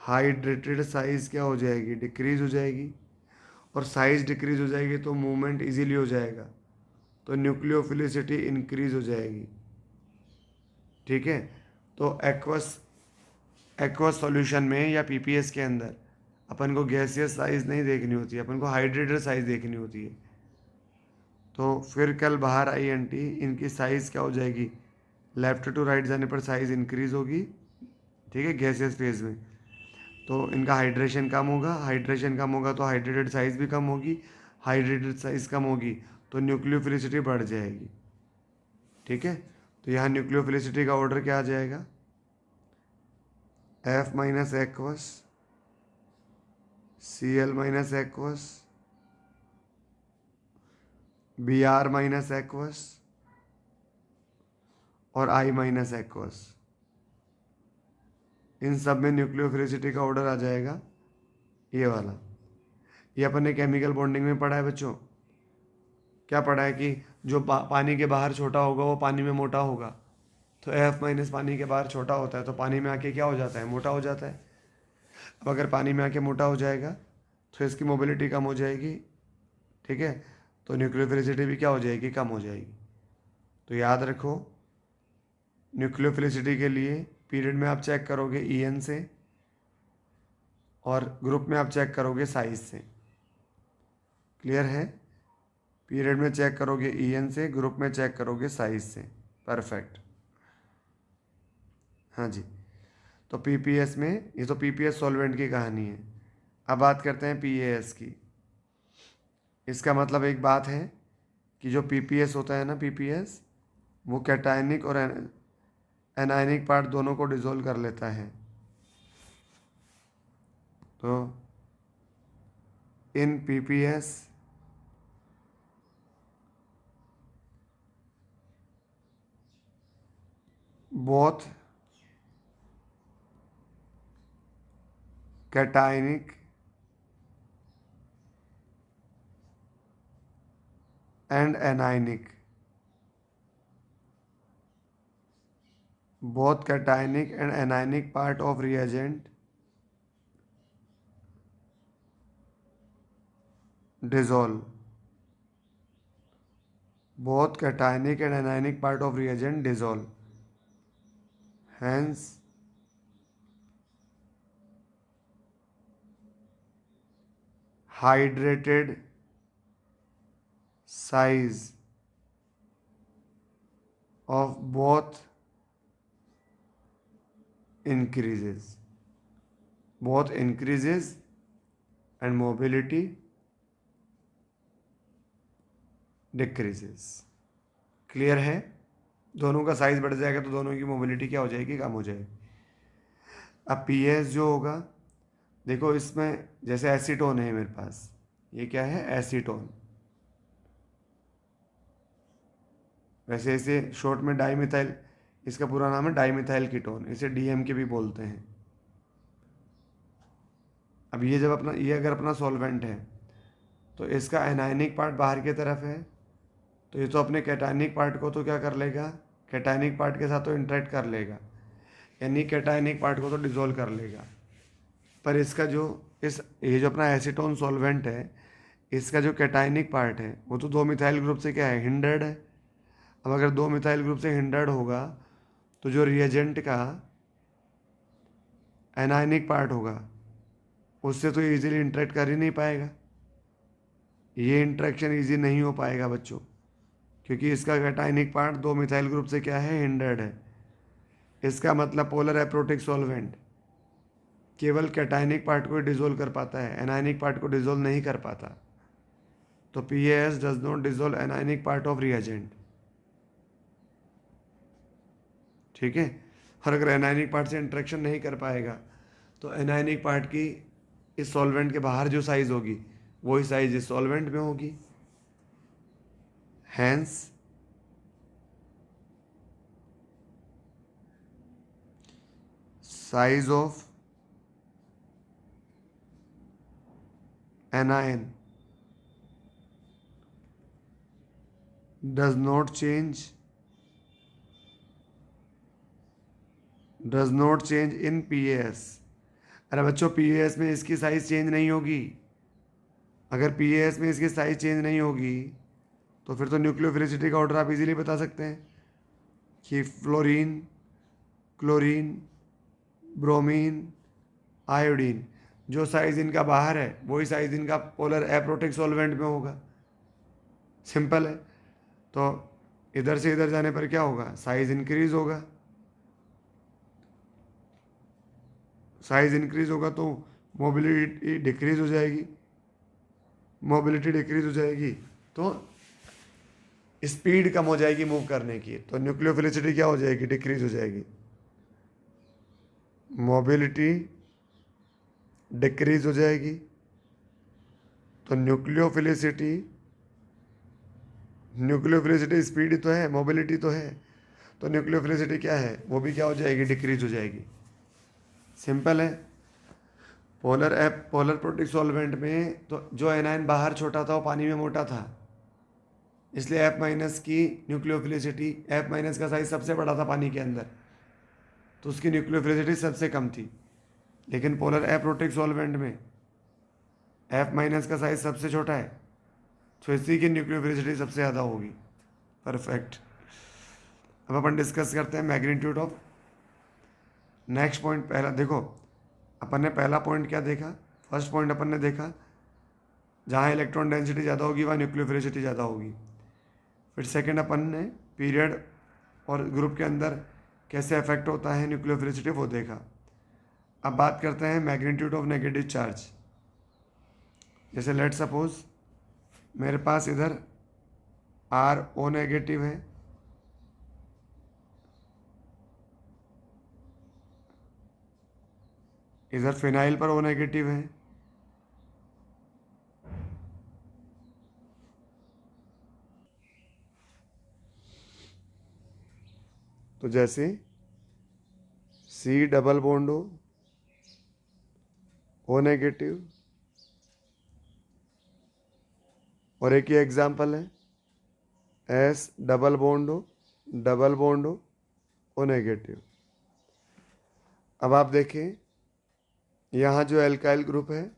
हाइड्रेटेड साइज क्या हो जाएगी, डिक्रीज हो जाएगी, और साइज डिक्रीज हो जाएगी तो मूवमेंट इजीली हो जाएगा, तो न्यूक्लियोफिलिसिटी इंक्रीज हो जाएगी। ठीक है, तो एक्वस एक्वस सॉल्यूशन में या पीपीएस के अंदर अपन को गैसियस साइज नहीं देखनी होती है, अपन को हाइड्रेटेड साइज देखनी होती है। तो फिर कल बाहर आई एंटी, इनकी साइज़ क्या हो जाएगी, लेफ्ट टू राइट जाने पर साइज़ इंक्रीज होगी। ठीक है, गैसियस फेज में तो इनका हाइड्रेशन कम होगा, हाइड्रेशन कम होगा तो हाइड्रेटेड साइज़ भी कम होगी, हाइड्रेटेड साइज़ कम होगी तो न्यूक्लियोफिलिसिटी बढ़ जाएगी। ठीक है, तो यहाँ न्यूक्लियोफिलिसिटी का ऑर्डर क्या आ जाएगा, F minus aqueous, C L minus aqueous, B R minus aqueous और आई माइनस एक्वस। इन सब में न्यूक्लियोफिलिसिटी का ऑर्डर आ जाएगा ये वाला। ये अपन ने केमिकल बॉन्डिंग में पढ़ा है बच्चों। क्या पढ़ा है कि जो पानी के बाहर छोटा होगा वो पानी में मोटा होगा, तो एफ माइनस पानी के बाहर छोटा होता है तो पानी में आके क्या हो जाता है, मोटा हो जाता है। अब अगर पानी में आके मोटा हो जाएगा तो इसकी मोबिलिटी कम हो जाएगी। ठीक है, तो न्यूक्लियोफिलिसिटी भी क्या हो जाएगी, कम हो जाएगी। तो याद रखो, न्यूक्लियोफिलिसिटी के लिए पीरियड में आप चेक करोगे EN से, और ग्रुप में आप चेक करोगे साइज से। क्लियर है, पीरियड में चेक करोगे EN से, ग्रुप में चेक करोगे साइज से। परफेक्ट, हाँ जी। तो पीपीएस में, ये तो पीपीएस सॉल्वेंट की कहानी है। अब बात करते हैं पीएएस की। इसका मतलब एक बात है कि जो पीपीएस होता है ना, पीपीएस वो कैटायनिक और एनायनिक पार्ट दोनों को डिसॉल्व कर लेता है। तो इन PPS both cationic and anionic, both cationic and anionic part of reagent dissolve, both cationic and anionic part of reagent dissolve, hence hydrated size of both increases, both increases and mobility decreases। Clear है, दोनों का size बढ़ जाएगा तो दोनों की mobility क्या हो जाएगी, कम हो जाएगी। अब पीएस जो होगा, देखो इसमें जैसे एसीटोन है मेरे पास, ये क्या है, एसीटोन। वैसे इसे शॉर्ट में डाईमिथाइल, इसका पूरा नाम है डाईमिथाइल कीटोन, इसे डीएम के भी बोलते हैं। अब ये जब अपना, ये अगर अपना सॉल्वेंट है तो इसका एनायनिक पार्ट बाहर की तरफ है, तो ये तो अपने कैटायनिक पार्ट को तो क्या कर लेगा, कैटायनिक पार्ट के साथ तो इंटरेक्ट कर लेगा, यानी कैटायनिक पार्ट को तो डिसॉल्व कर लेगा। पर इसका जो ये जो अपना एसीटोन सॉल्वेंट है, इसका जो कैटायनिक पार्ट है वो तो 2 मिथाइल ग्रुप से क्या है, हिंडर्ड है। अब अगर 2 मिथाइल ग्रुप से हिंडर्ड होगा तो जो रिएजेंट का एनायनिक पार्ट होगा उससे तो इजीली इंटरेक्ट कर ही नहीं पाएगा। ये इंटरेक्शन इजी नहीं हो पाएगा बच्चों, क्योंकि इसका कैटायनिक पार्ट 2 मिथाइल ग्रुप से क्या है, हिंडर्ड है। इसका मतलब पोलर एप्रोटिक सॉल्वेंट केवल कैटायनिक पार्ट को डिसॉल्व कर पाता है, एनायनिक पार्ट को डिसॉल्व नहीं कर पाता। तो PAS does not dissolve anionic part of reagent. ठीक है, और अगर एनायनिक पार्ट से इंटरेक्शन नहीं कर पाएगा तो एनायनिक पार्ट की इस सॉल्वेंट के बाहर जो साइज होगी वही साइज इस सॉल्वेंट में होगी। Hence size of anion does not change in PAS। अरे बच्चों, पीएएस में इसकी साइज चेंज नहीं होगी। अगर पीएएस में इसकी साइज चेंज नहीं होगी तो फिर तो न्यूक्लियोफिलिसिटी का ऑर्डर आप इजीली बता सकते हैं कि फ्लोरीन, क्लोरीन, ब्रोमीन, आयोडीन, जो साइज इनका बाहर है वही साइज इनका पोलर एप्रोटिक सॉल्वेंट में होगा। सिंपल है। तो इधर से इधर जाने पर क्या होगा, साइज इंक्रीज होगा। साइज इंक्रीज होगा तो मोबिलिटी डिक्रीज हो जाएगी। मोबिलिटी डिक्रीज हो जाएगी तो स्पीड कम हो जाएगी मूव करने की, तो न्यूक्लियोफिलिसिटी क्या हो जाएगी, डिक्रीज हो जाएगी। मोबिलिटी डिक्रीज हो जाएगी तो न्यूक्लियोफिलिसिटी स्पीड तो है, मोबिलिटी तो है, तो न्यूक्लियोफिलिसिटी क्या है, वो भी क्या हो जाएगी, डिक्रीज हो जाएगी। सिंपल है। पोलर प्रोटिक सॉल्वेंट में तो जो एनायन बाहर छोटा था वो पानी में मोटा था, इसलिए एफ माइनस की न्यूक्लियोफिलिसिटी, एफ माइनस का साइज सबसे बड़ा था पानी के अंदर, तो उसकी न्यूक्लियोफिलिसिटी सबसे कम थी। लेकिन पोलर एप्रोटिक सॉल्वेंट में एफ माइनस का साइज सबसे छोटा है, तो इसी की न्यूक्लियोफिलिसिटी सबसे ज़्यादा होगी। परफेक्ट। अब अपन डिस्कस करते हैं मैग्नीट्यूड ऑफ। नेक्स्ट पॉइंट, पहला देखो, अपन ने पहला पॉइंट क्या देखा, फर्स्ट पॉइंट अपन ने देखा जहाँ इलेक्ट्रॉन डेंसिटी ज़्यादा होगी वहाँ न्यूक्लियोफिलिसिटी ज़्यादा होगी। फिर सेकंड अपन ने पीरियड और ग्रुप के अंदर कैसे अफेक्ट होता है न्यूक्लियोफिलिसिटी वो देखा। अब बात करते हैं मैग्नीट्यूड ऑफ नेगेटिव चार्ज। जैसे लेट सपोज मेरे पास इधर आर ओ नेगेटिव है, इधर फिनाइल पर ओ नेगेटिव है, तो जैसे C double bond O negative, और एक ये एग्जाम्पल है S double bond O negative. अब आप देखें यहाँ जो एल्काइल ग्रुप है,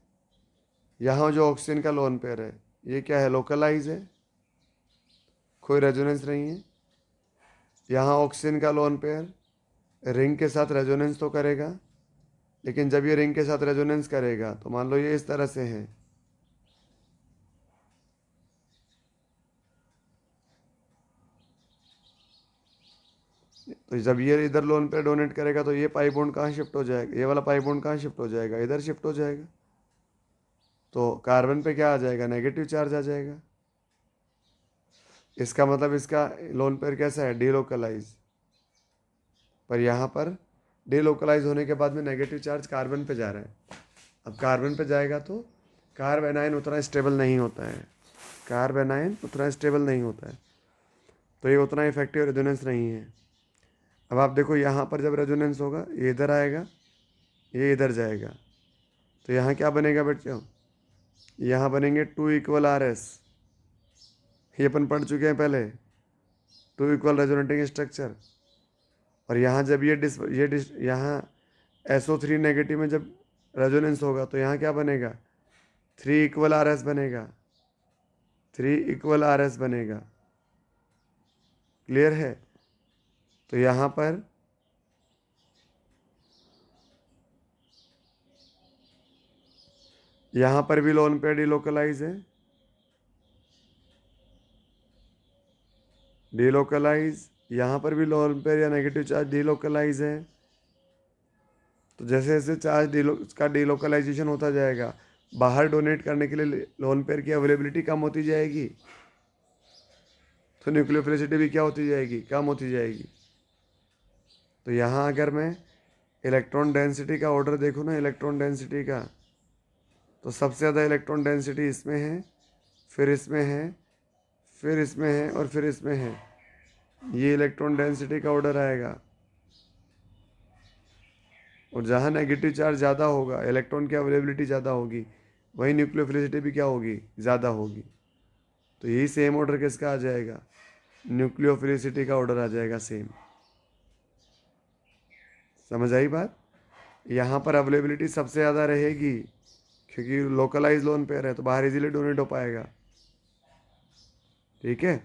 यहाँ जो ऑक्सीजन का लोन पेयर है, ये क्या है, लोकलाइज है, कोई रेजोनेंस नहीं है। यहाँ ऑक्सीजन का लोन पेयर रिंग के साथ रेजोनेंस तो करेगा, लेकिन जब ये रिंग के साथ रेजोनेंस करेगा तो मान लो ये इस तरह से है, तो जब ये इधर लोन पेयर डोनेट करेगा तो ये पाई बॉन्ड कहाँ शिफ्ट हो जाएगा, ये वाला पाई बॉन्ड कहाँ शिफ्ट हो जाएगा, इधर शिफ्ट हो जाएगा। तो कार्बन पे क्या आ जाएगा, नेगेटिव चार्ज आ जाएगा। इसका मतलब इसका लोन पेयर कैसा है, डीलोकलाइज। पर यहाँ पर डीलोकलाइज होने के बाद में नेगेटिव चार्ज कार्बन पे जा रहा है। अब कार्बन पे जाएगा तो कार्बेनाइन उतना स्टेबल नहीं होता है, कार्बेनाइन उतना स्टेबल नहीं होता है, तो ये उतना इफेक्टिव रेजोनेंस नहीं है। अब आप देखो यहाँ पर जब रेजोनेंस होगा ये इधर आएगा, ये इधर जाएगा, तो यहाँ क्या बनेगा बच्चों, यहाँ बनेंगे 2 इक्वल आर एस। ये अपन पढ़ चुके हैं पहले, 2 इक्वल रेजोनेटिंग स्ट्रक्चर। और यहाँ जब यहाँ SO3 नेगेटिव में जब रेजोनेंस होगा तो यहाँ क्या बनेगा, 3 इक्वल आर एस बनेगा, 3 इक्वल आर एस बनेगा। क्लियर है। तो यहाँ पर भी लोन पेयर डिलोकलाइज है, डिलोकलाइज, यहाँ पर भी लोन पेयर या नेगेटिव चार्ज डिलोकलाइज है। तो जैसे जैसे चार्ज का डिलोकलाइजेशन होता जाएगा, बाहर डोनेट करने के लिए लोन पेयर की अवेलेबिलिटी कम होती जाएगी, तो न्यूक्लियोफिलिसिटी भी क्या होती जाएगी, कम होती जाएगी। तो यहाँ अगर मैं इलेक्ट्रॉन डेंसिटी का ऑर्डर देखूँ ना, इलेक्ट्रॉन डेंसिटी का, तो सबसे ज़्यादा इलेक्ट्रॉन डेंसिटी इसमें है, फिर इसमें है, फिर इसमें है, और फिर इसमें है। ये इलेक्ट्रॉन डेंसिटी का ऑर्डर आएगा। और जहाँ नेगेटिव चार्ज ज़्यादा होगा, इलेक्ट्रॉन की अवेलेबिलिटी ज़्यादा होगी, वहीं न्यूक्लियोफिलिसिटी भी क्या होगी, ज़्यादा होगी। तो यही सेम ऑर्डर किसका आ जाएगा, न्यूक्लियोफिलिसिटी का ऑर्डर आ जाएगा सेम। समझ आई बात। यहाँ पर अवेलेबिलिटी सबसे ज़्यादा रहेगी क्योंकि लोकलाइज लोन पेयर है तो बाहर इजीली डोनेट हो पाएगा। ठीक है,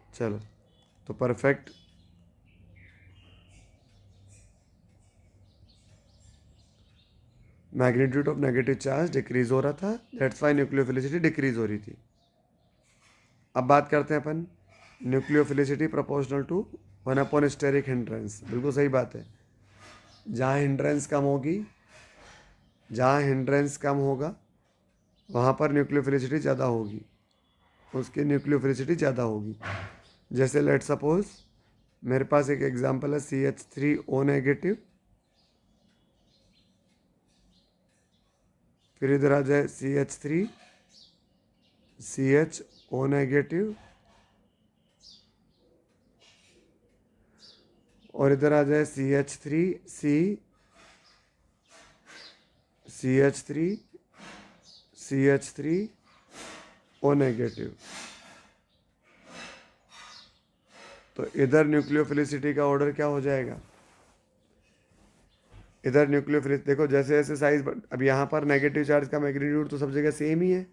चलो तो perfect. Magnitude of negative charge decrease हो रहा था, दैट्स वाई न्यूक्लियोफिलिसिटी डिक्रीज हो रही थी। अब बात करते हैं अपन nucleophilicity proportional to 1 upon steric hindrance. बिल्कुल सही बात है, जहाँ हिंड्रेंस कम होगी, जहाँ हिंड्रेंस कम होगा वहाँ पर न्यूक्लियोफिलिसिटी ज़्यादा होगी, उसकी न्यूक्लियोफिलिसिटी ज़्यादा होगी। जैसे लेट सपोज मेरे पास एक एग्जांपल है CH3O नेगेटिव, फिर इधर आ जाए CH3CHO नेगेटिव, और इधर आ जाए CH3O नेगेटिव। तो इधर न्यूक्लियोफिलिसिटी का ऑर्डर क्या हो जाएगा? इधर न्यूक्लियोफिलिसिटी देखो, जैसे जैसे साइज, अब यहाँ पर नेगेटिव चार्ज का मैग्नीट्यूड तो सब जगह सेम ही है।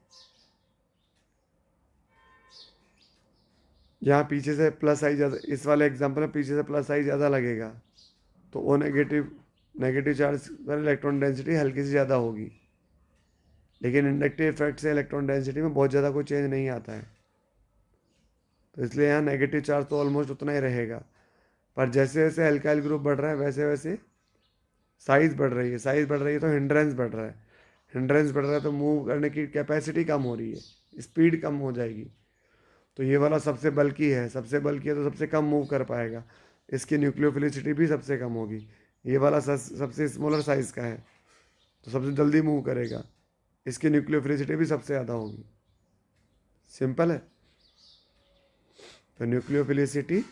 यहाँ पीछे से प्लस आई ज़्यादा, इस वाले एग्जांपल में पीछे से प्लस आई ज़्यादा लगेगा, तो ओ नेगेटिव चार्ज पर इलेक्ट्रॉन डेंसिटी हल्की सी ज़्यादा होगी। लेकिन इंडक्टिव इफेक्ट से इलेक्ट्रॉन डेंसिटी में बहुत ज़्यादा कोई चेंज नहीं आता है, तो इसलिए यहाँ नेगेटिव चार्ज तो ऑलमोस्ट उतना ही रहेगा। पर जैसे जैसे एल्काइल ग्रुप बढ़ रहा है वैसे वैसे साइज बढ़ रही है, साइज बढ़ रही है तो हिंड्रेंस बढ़ रहा है, हिंड्रेंस बढ़ रहा है तो मूव करने की कैपेसिटी कम हो रही है, स्पीड कम हो जाएगी। तो ये वाला सबसे बल्कि है, सबसे बल्कि है तो सबसे कम मूव कर पाएगा, इसकी न्यूक्लियोफिलिसिटी भी सबसे कम होगी। ये वाला सबसे स्मॉलर साइज़ का है तो सबसे जल्दी मूव करेगा, इसकी न्यूक्लियोफिलिसिटी भी सबसे ज़्यादा होगी। सिंपल है। तो न्यूक्लियोफिलिसिटी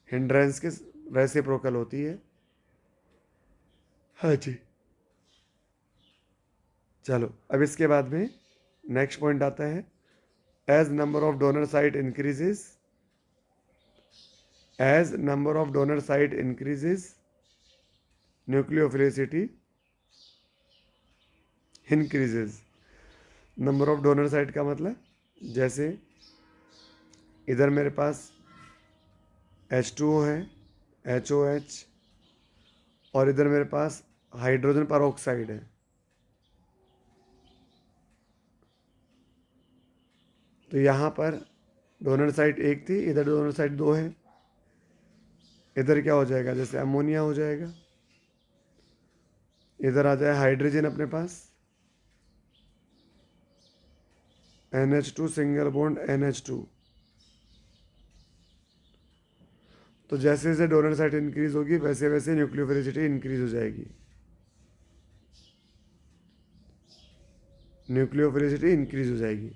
हिंड्रेंस के रेसिप्रोकल होती है। हाँ जी, चलो अब इसके बाद में नेक्स्ट पॉइंट आता है, as number of donor site increases, as number of donor site increases nucleophilicity increases. Number of donor site का मतलब, जैसे इधर मेरे पास H2O है, HOH, और इधर मेरे पास हाइड्रोजन परऑक्साइड है। तो यहाँ पर डोनर साइट एक थी, इधर डोनर साइट दो है। इधर क्या हो जाएगा, जैसे अमोनिया हो जाएगा, इधर आ जाए हाइड्रोजन अपने पास NH2 सिंगल बॉन्ड NH2। तो जैसे जैसे डोनर साइट इंक्रीज होगी वैसे वैसे न्यूक्लियोफिलिसिटी इंक्रीज हो जाएगी, न्यूक्लियोफिलिसिटी इंक्रीज हो जाएगी।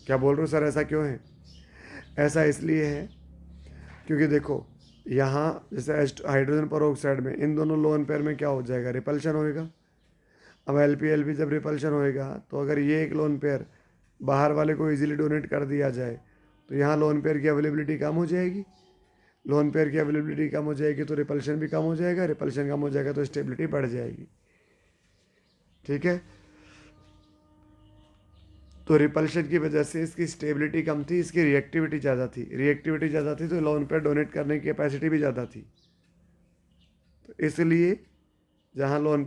क्या बोल रहे हो सर, ऐसा क्यों है? ऐसा इसलिए है क्योंकि देखो यहाँ जैसे हाइड्रोजन परऑक्साइड में इन दोनों लोन पेयर में क्या हो जाएगा, रिपल्शन होएगा। अब LP जब रिपल्शन होएगा तो अगर ये एक लोन पेयर बाहर वाले को इजीली डोनेट कर दिया जाए तो यहाँ लोन पेयर की अवेलेबिलिटी कम हो जाएगी, लोन पेयर की अवेलेबिलिटी कम हो जाएगी तो रिपल्शन भी कम हो जाएगा, रिपल्शन कम हो जाएगा तो स्टेबिलिटी बढ़ जाएगी। ठीक है, तो रिपल्शन की वजह से इसकी स्टेबिलिटी कम थी, इसकी रिएक्टिविटी ज़्यादा थी, रिएक्टिविटी ज़्यादा थी तो लोन पेयर डोनेट करने की कैपेसिटी भी ज़्यादा थी। तो इसलिए जहाँ लोन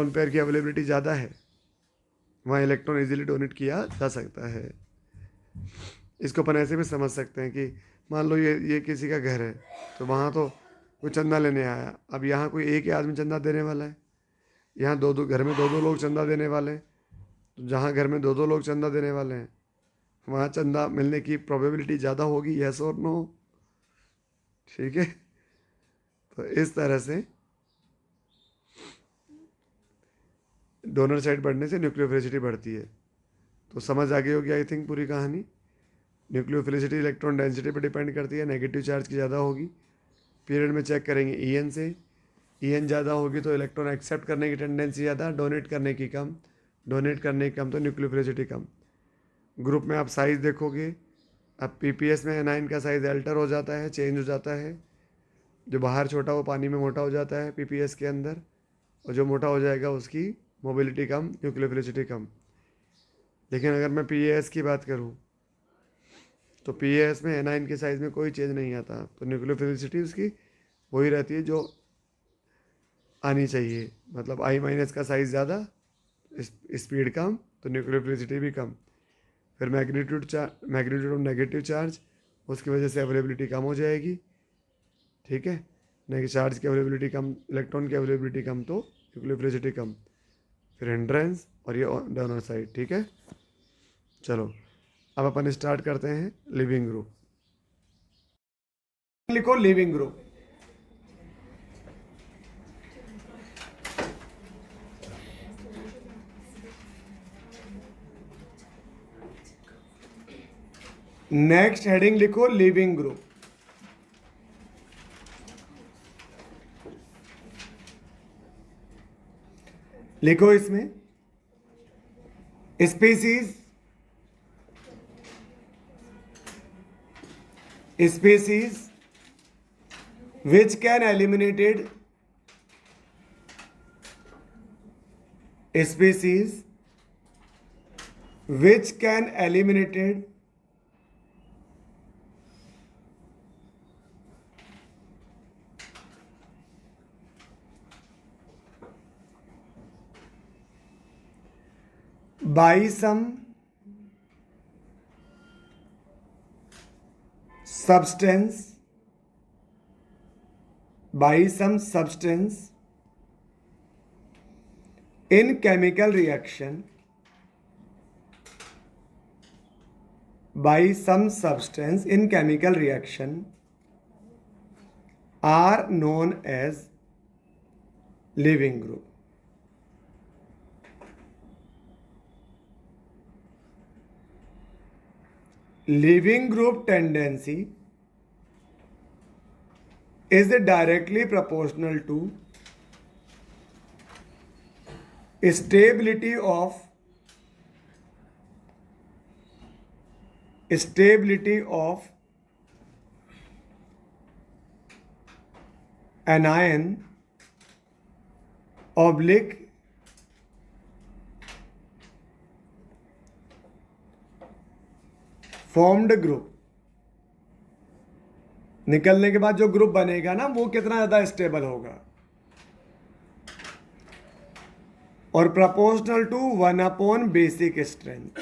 पेयर की अवेलेबिलिटी ज़्यादा है वहाँ इलेक्ट्रॉन इजीली डोनेट किया जा सकता है। इसको अपन ऐसे भी समझ सकते हैं कि मान लो ये किसी का घर है, तो वहाँ तो कोई चंदा लेने आया, अब यहाँ कोई एक ही आदमी चंदा देने वाला है, यहाँ घर में दो दो लोग चंदा देने वाले हैं, तो जहाँ घर में दो दो लोग चंदा देने वाले हैं वहाँ चंदा मिलने की प्रोबेबिलिटी ज़्यादा होगी, यस और नो? ठीक है, तो इस तरह से डोनर साइड बढ़ने से न्यूक्लियोफिलिसिटी बढ़ती है। तो समझ आ गई होगी आई थिंक पूरी कहानी। न्यूक्लियोफिलिसिटी इलेक्ट्रॉन डेंसिटी पर डिपेंड करती है, नेगेटिव चार्ज की ज़्यादा होगी, पीरियड में चेक करेंगे EN से, EN ज़्यादा होगी तो इलेक्ट्रॉन एक्सेप्ट करने की टेंडेंसी ज़्यादा, डोनेट करने की कम तो न्यूक्लियोफिलिसिटी कम। ग्रुप में आप साइज देखोगे अब पीपीएस में एनाइन का साइज अल्टर हो जाता है, चेंज हो जाता है। जो बाहर छोटा वो पानी में मोटा हो जाता है पीपीएस के अंदर, और जो मोटा हो जाएगा उसकी मोबिलिटी कम, न्यूक्लियोफिलिसिटी कम। लेकिन अगर मैं पीएस की बात करूँ तो पीएस में एनाइन के साइज में कोई चेंज नहीं आता, तो न्यूक्लियोफिलिसिटी उसकी वही रहती है जो आनी चाहिए। मतलब आई माइनस का साइज़ ज़्यादा, स्पीड कम, तो न्यूक्लियोफिलिसिटी भी कम। फिर मैग्नीट्यूड ऑफ नेगेटिव चार्ज, उसकी वजह से अवेलेबिलिटी कम हो जाएगी। ठीक है, नेगेटिव चार्ज की अवेलेबिलिटी कम, इलेक्ट्रॉन की अवेलेबिलिटी कम, तो न्यूक्लियोफिलिसिटी कम। फिर हिंड्रेंस और ये डोनर साइड। ठीक है, चलो अब अपन स्टार्ट करते हैं लिविंग ग्रुप। लिखो लिविंग ग्रुप। नेक्स्ट हेडिंग लिखो लिविंग ग्रुप। लिखो इसमें species, species which can eliminated, species which can eliminated by some substance, in chemical reaction, by some substance in chemical reaction are known as living group. Living group tendency is directly proportional to stability of anion oblique formed group। निकलने के बाद जो group बनेगा ना वो कितना ज्यादा stable होगा, और प्रोपोर्शनल टू 1 बेसिक स्ट्रेंथ।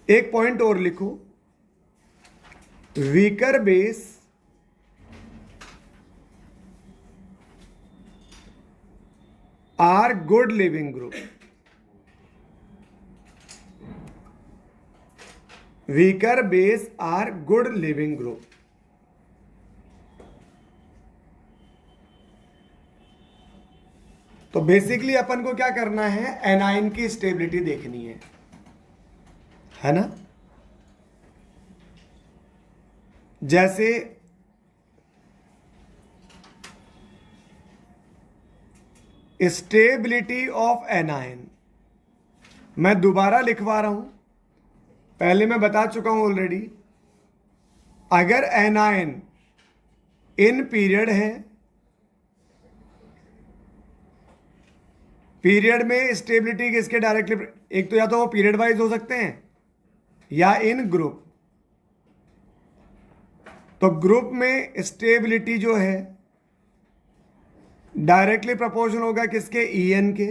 एक पॉइंट और लिखो, weaker base are good leaving group. Weaker base are good leaving group. तो बेसिकली अपन को क्या करना है, एनाइन की स्टेबिलिटी देखनी है ना। जैसे स्टेबिलिटी ऑफ एनाइन, मैं दोबारा लिखवा रहा हूं, पहले मैं बता चुका हूं ऑलरेडी। अगर एनाइन इन पीरियड है, पीरियड में स्टेबिलिटी किसके डायरेक्टली, एक तो या तो वो पीरियड वाइज हो सकते हैं या इन ग्रुप। तो ग्रुप में स्टेबिलिटी जो है डायरेक्टली प्रोपोर्शनल होगा किसके, ईएन के,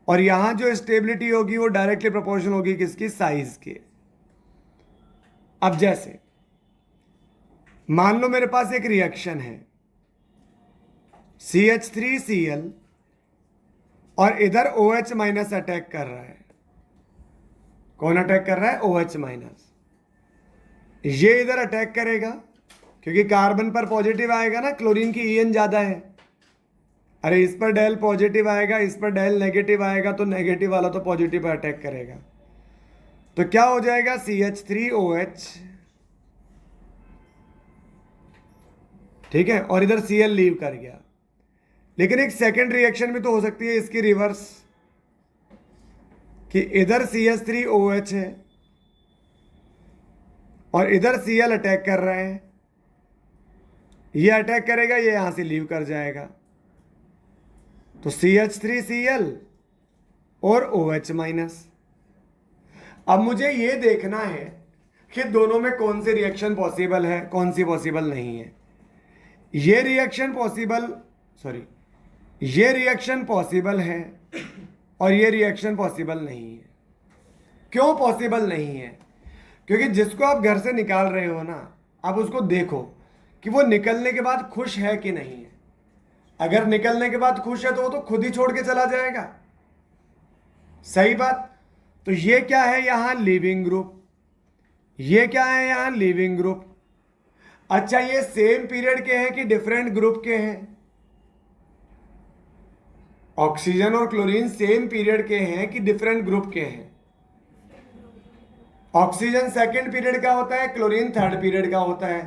और यहां जो स्टेबिलिटी होगी वो डायरेक्टली प्रोपोर्शनल होगी किसकी, साइज के। अब जैसे मान लो मेरे पास एक रिएक्शन है CH3Cl और इधर OH माइनस अटैक कर रहा है। कौन अटैक कर रहा है, OH माइनस। ये इधर अटैक करेगा क्योंकि कार्बन पर पॉजिटिव आएगा ना, क्लोरीन की ईएन ज्यादा है। अरे इस पर डेल पॉजिटिव आएगा, इस पर डेल नेगेटिव आएगा, तो नेगेटिव वाला तो पॉजिटिव पर अटैक करेगा। तो क्या हो जाएगा, CH3OH ठीक है, और इधर Cl लीव कर गया। लेकिन एक सेकंड रिएक्शन भी तो हो सकती है इसकी रिवर्स, कि इधर CH3OH है और इधर Cl अटैक कर रहा है, ये अटैक करेगा, ये यहां से लीव कर जाएगा, तो CH3Cl और OH माइनस। अब मुझे ये देखना है कि दोनों में कौन सी रिएक्शन पॉसिबल है, कौन सी पॉसिबल नहीं है। ये रिएक्शन पॉसिबल है और ये रिएक्शन पॉसिबल नहीं है। क्यों पॉसिबल नहीं है? क्योंकि जिसको आप घर से निकाल रहे हो ना, आप उसको देखो कि वो निकलने के बाद खुश है कि नहीं है। अगर निकलने के बाद खुश है तो वो तो खुद ही छोड़ के चला जाएगा, सही बात। तो ये क्या है यहां? Leaving group. ये क्या है यहां? Leaving group. अच्छा, ये सेम पीरियड के हैं कि डिफरेंट ग्रुप के हैं? ऑक्सीजन और क्लोरीन सेम पीरियड के हैं कि डिफरेंट ग्रुप के हैं? ऑक्सीजन सेकंड पीरियड का होता है, क्लोरीन थर्ड पीरियड का होता है,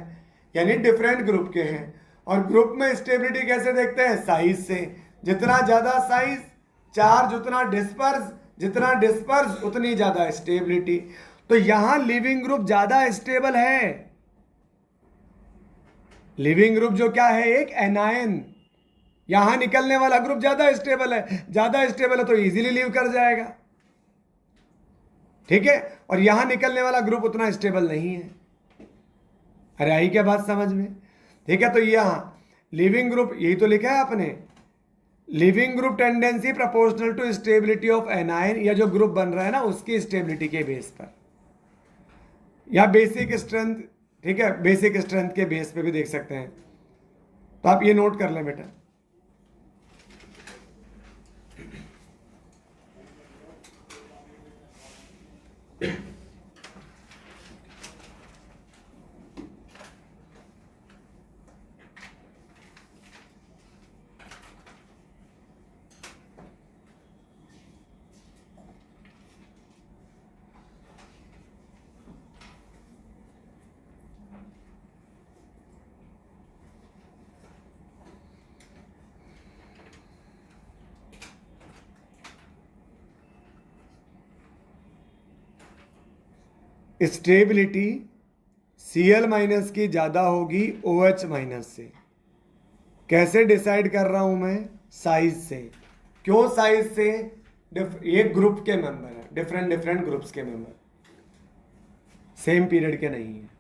यानी डिफरेंट ग्रुप के हैं। और ग्रुप में स्टेबिलिटी कैसे देखते हैं? साइज से। जितना ज्यादा साइज, चार्ज उतना डिस्पर्स, जितना डिस्पर्स उतनी ज्यादा स्टेबिलिटी। तो यहां लिविंग ग्रुप ज्यादा स्टेबल है। लिविंग ग्रुप जो क्या है? एक एनायन। यहां निकलने वाला ग्रुप ज्यादा स्टेबल है, ज्यादा स्टेबल है तो इजीली लीव कर जाएगा, ठीक है। और यहां निकलने वाला ग्रुप उतना स्टेबल नहीं है। अरे आई क्या बात समझ में? ठीक है, तो यहां लिविंग ग्रुप, यही तो लिखा है आपने, leaving group tendency proportional to stability of anion, या जो ग्रुप बन रहा है ना उसकी स्टेबिलिटी के बेस पर, या बेसिक स्ट्रेंथ, ठीक है, बेसिक स्ट्रेंथ के बेस पे भी देख सकते हैं। तो आप ये नोट कर लें बेटा। स्टेबिलिटी Cl माइनस की ज्यादा होगी OH माइनस से। कैसे डिसाइड कर रहा हूं मैं? साइज से। क्यों साइज से? ये ग्रुप के मेंबर है, डिफरेंट डिफरेंट ग्रुप्स के मेंबर, सेम पीरियड के नहीं है।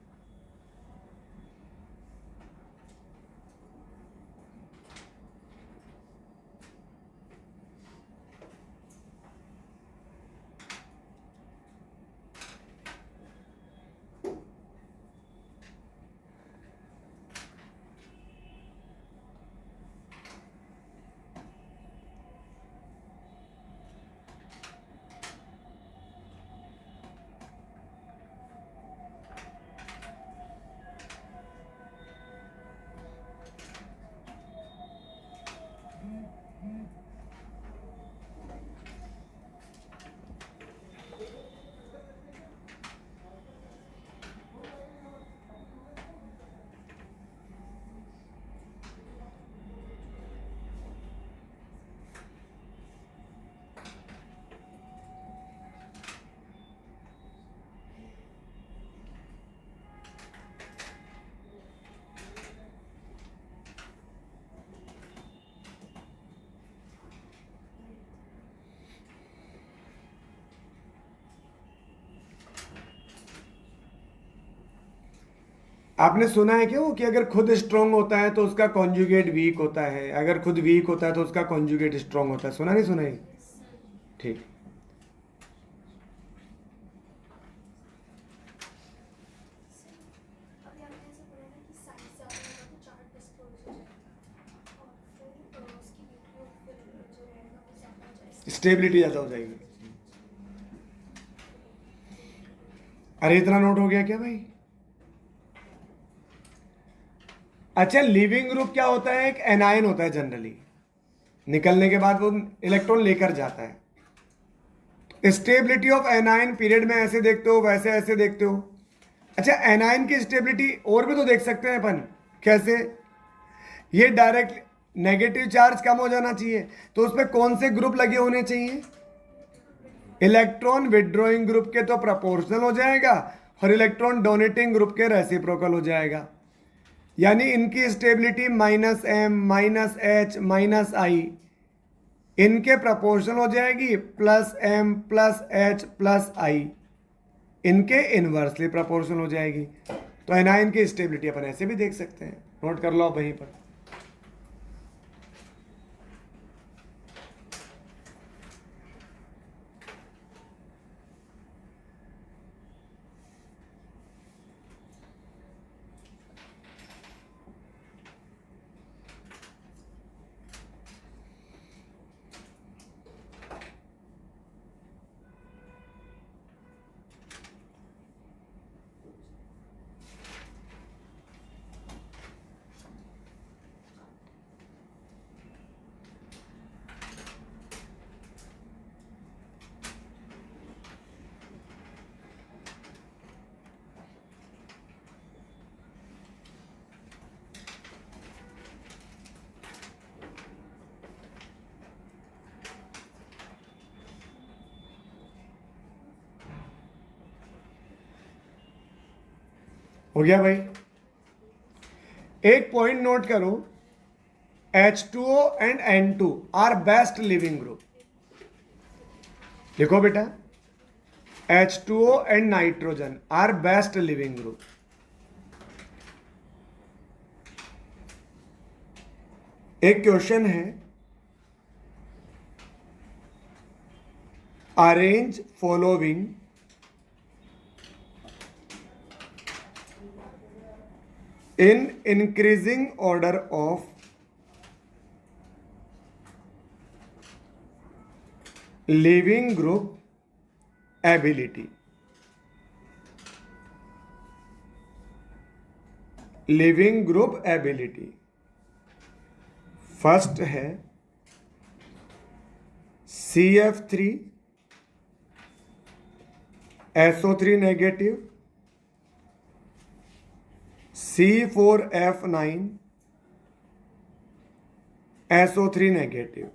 आपने सुना है क्यों कि अगर खुद स्ट्रांग होता है तो उसका कॉन्जुगेट वीक होता है, अगर खुद वीक होता है तो उसका कॉन्जुगेट स्ट्रांग होता है? सुना नहीं सुना ही? ठीक। स्टेबिलिटी ज्यादा हो जाएगी। अरे इतना नोट हो गया क्या भाई? अच्छा, लिविंग ग्रुप क्या होता है? एक एनायन होता है जनरली, निकलने के बाद वो इलेक्ट्रॉन लेकर जाता है। स्टेबिलिटी ऑफ एनायन पीरियड में ऐसे देखते हो, वैसे ऐसे देखते हो। अच्छा, एनायन की स्टेबिलिटी और भी तो देख सकते हैं अपन। कैसे? ये डायरेक्ट नेगेटिव चार्ज कम हो जाना चाहिए, तो उसमें कौन से ग्रुप लगे होने चाहिए? इलेक्ट्रॉन विड्रॉइंग ग्रुप के तो प्रोपोर्शनल हो जाएगा और इलेक्ट्रॉन डोनेटिंग ग्रुप के रेसिप्रोकल हो जाएगा। यानी इनकी स्टेबिलिटी -m -h -i इनके प्रोपोर्शनल हो जाएगी, +m +h +i इनके इनवर्सली प्रोपोर्शनल हो जाएगी। तो एनायन की स्टेबिलिटी अपन ऐसे भी देख सकते हैं, नोट कर लो वहीं पर। हो गया भाई? एक पॉइंट नोट करो, H2O and N2 are best leaving group. लिखो बेटा, H2O and nitrogen are best leaving group. एक क्वेश्चन है, arrange following in increasing order of living group ability. Leaving group ability first है CF3 SO3 negative, C4F9 SO3 negative.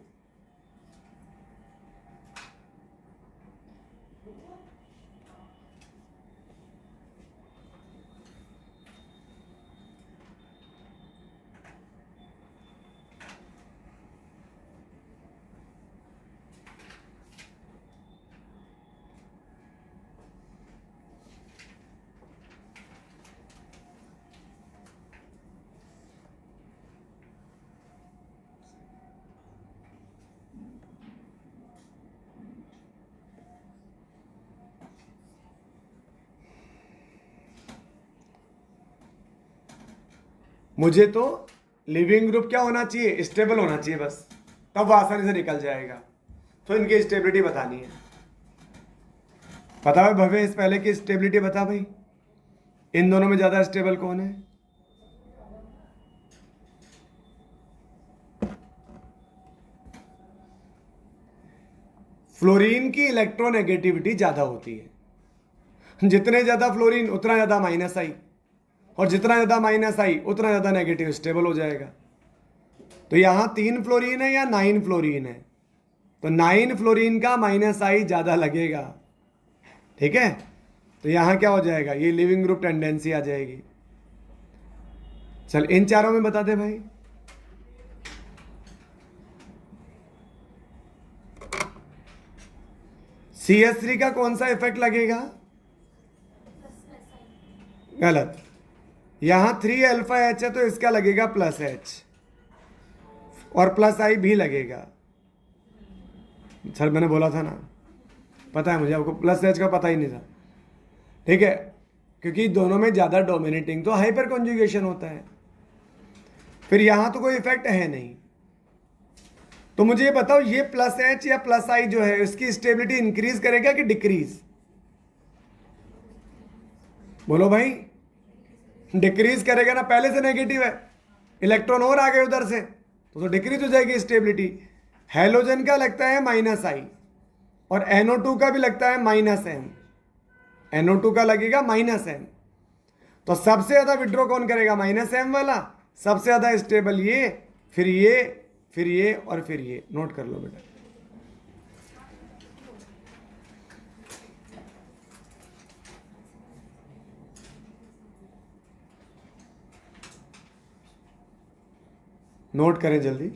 मुझे तो leaving group क्या होना चाहिए? स्टेबल होना चाहिए बस, तब वो आसानी से निकल जाएगा। तो इनकी स्टेबिलिटी बतानी है। पता है भव्य, इस पहले की स्टेबिलिटी बता भाई, इन दोनों में ज्यादा स्टेबल कौन है? फ्लोरीन की इलेक्ट्रोनेगेटिविटी ज्यादा होती है। जितने ज्यादा फ्लोरीन उतना ज्यादा माइनस आई, और जितना ज्यादा माइनस आई उतना ज्यादा नेगेटिव स्टेबल हो जाएगा। तो यहां 3 फ्लोरीन है या 9 फ्लोरीन है, तो 9 फ्लोरीन का माइनस आई ज्यादा लगेगा। ठीक है, तो यहां क्या हो जाएगा? ये लिविंग ग्रुप टेंडेंसी आ जाएगी। चल इन चारों में बता दे भाई। CS3 का कौन सा इफेक्ट लगेगा? गलत। यहां 3 अल्फा H है तो इसका लगेगा +H, और +I भी लगेगा। सर मैंने बोला था ना, पता है मुझे, आपको +H का पता ही नहीं था। ठीक है, क्योंकि दोनों में ज्यादा डोमिनेटिंग तो हाइपर कॉन्जुगेशन होता है। फिर यहां तो कोई इफेक्ट है नहीं। तो मुझे ये बताओ, ये +H या +I जो है इसकी स्टेबिलिटी इंक्रीज करेगा कि डिक्रीज? बोलो भाई। डिक्रीज करेगा ना, पहले से नेगेटिव है, इलेक्ट्रॉन और आ गए उधर से, तो डिक्रीज हो जाएगी स्टेबिलिटी। हेलोजन का लगता है -I, और NO2 का भी लगता है -M। NO2 का लगेगा -M। तो सबसे ज्यादा विड्रॉ कौन करेगा? -M वाला, सबसे ज्यादा स्टेबल ये, फिर ये, फिर ये और फिर ये। नोट कर लो बेटा। नोट करें जल्दी।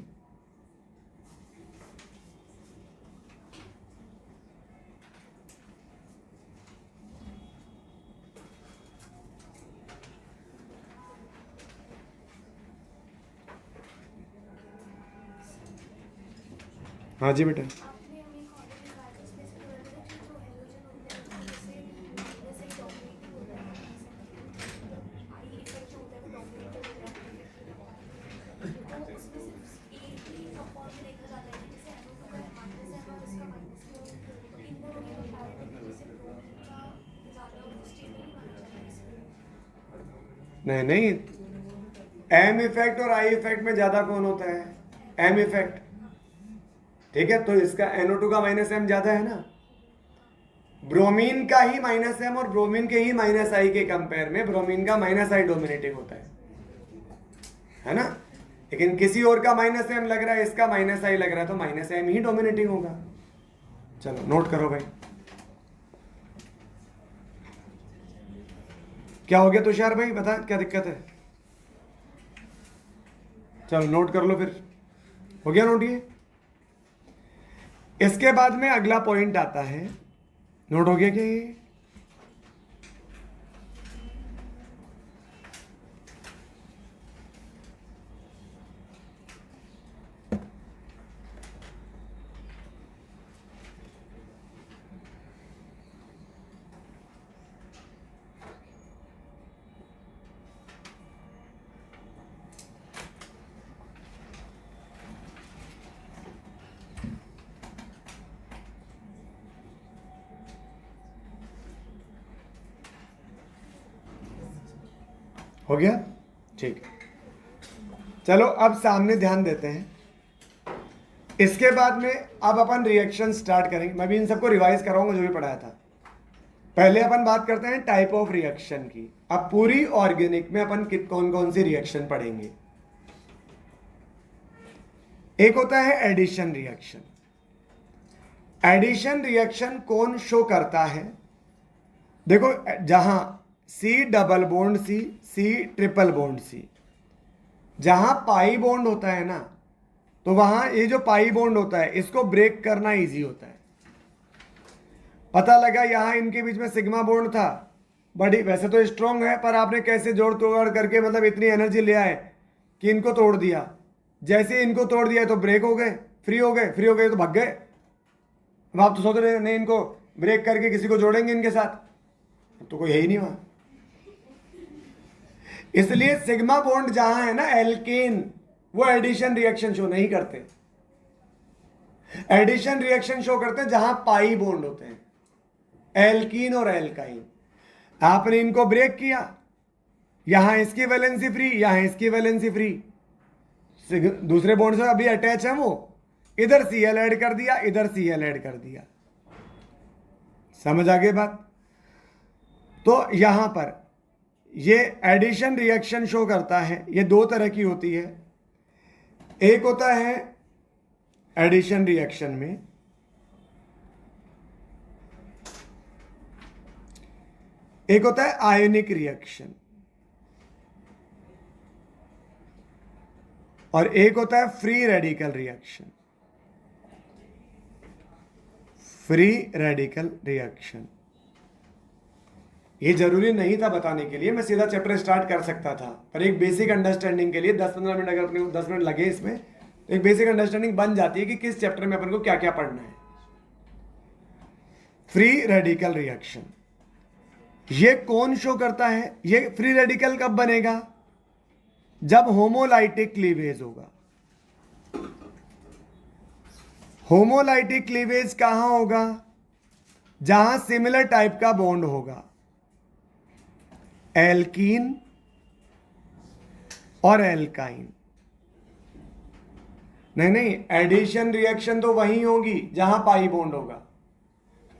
हाँ जी बेटा। नहीं नहीं, एम इफेक्ट और आई इफेक्ट में ज्यादा कौन होता है? M effect. ठीक है, तो इसका NO2 का माइनस एम ज्यादा है ना। ब्रोमीन का ही माइनस एम और ब्रोमीन के ही माइनस आई के कंपेयर में ब्रोमीन का माइनस आई डोमिनेटिंग होता है ना। लेकिन किसी और का माइनस एम लग रहा है, इसका माइनस आई लग रहा है, तो माइनस एम ही डोमिनेटिंग होगा। चलो नोट करो भाई। क्या हो गया तुषार भाई, बता क्या दिक्कत है? चलो नोट कर लो फिर। हो गया नोट ये। इसके बाद में अगला पॉइंट आता है। नोट हो गया क्या ये? हो गया, ठीक है। चलो अब सामने ध्यान देते हैं। इसके बाद में अब अपन रिएक्शन स्टार्ट करेंगे। मैं भी इन सबको रिवाइज कराऊंगा जो भी पढ़ाया था। पहले अपन बात करते हैं टाइप ऑफ रिएक्शन की। अब पूरी ऑर्गेनिक में अपन कौन कौन सी रिएक्शन पढ़ेंगे। एक होता है एडिशन रिएक्शन। एडिशन रिएक्शन कौन शो करता है? देखो, जहां C double bond C triple bond C, जहां पाई बॉन्ड होता है ना, तो वहां ये जो पाई बॉन्ड होता है इसको ब्रेक करना इजी होता है। पता लगा यहां इनके बीच में सिग्मा बॉन्ड था, बड़ी वैसे तो स्ट्रांग है, पर आपने कैसे जोड़ तोड़ करके मतलब इतनी एनर्जी ले आए कि इनको तोड़ दिया। जैसे इनको तोड़ दिया तो ब्रेक हो गए, फ्री हो गए, फ्री हो गए तो भाग गए। अब आप तो सोच रहे नहीं इनको ब्रेक करके किसी को जोड़ेंगे इनके साथ, तो कोई है ही नहीं वहां। इसलिए सिग्मा बॉन्ड जहां है ना एल्केन, वो एडिशन रिएक्शन शो नहीं करते। एडिशन रिएक्शन शो करते हैं जहां पाई बॉन्ड होते हैं, एल्कीन और एल्काइन। आपने इनको ब्रेक किया, यहां इसकी वैलेंसी फ्री, यहां इसकी वैलेंसी फ्री, दूसरे बॉन्ड से अभी अटैच है वो, इधर Cl ऐड कर दिया, इधर Cl ऐड कर दिया। समझ आ गई बात? तो यहां पर ये एडिशन रिएक्शन शो करता है। ये दो तरह की होती है। एक होता है एडिशन रिएक्शन में एक होता है आयोनिक रिएक्शन, और एक होता है free radical reaction. Free radical reaction ये जरूरी नहीं था बताने के लिए, मैं सीधा चैप्टर स्टार्ट कर सकता था, पर एक बेसिक अंडरस्टैंडिंग के लिए 10-15 मिनट, अगर अपने को 10 मिनट लगे इसमें, तो एक बेसिक अंडरस्टैंडिंग बन जाती है कि किस चैप्टर में अपन को क्या क्या पढ़ना है। फ्री रेडिकल रिएक्शन ये कौन शो करता है? ये फ्री रेडिकल कब बनेगा? जब होमोलाइटिक क्लीवेज होगा। होमोलाइटिक क्लीवेज कहां होगा? जहां सिमिलर टाइप का बॉन्ड होगा, एल्कीन और एल्काइन। नहीं, एडिशन रिएक्शन तो वहीं होगी जहां पाई बॉन्ड होगा।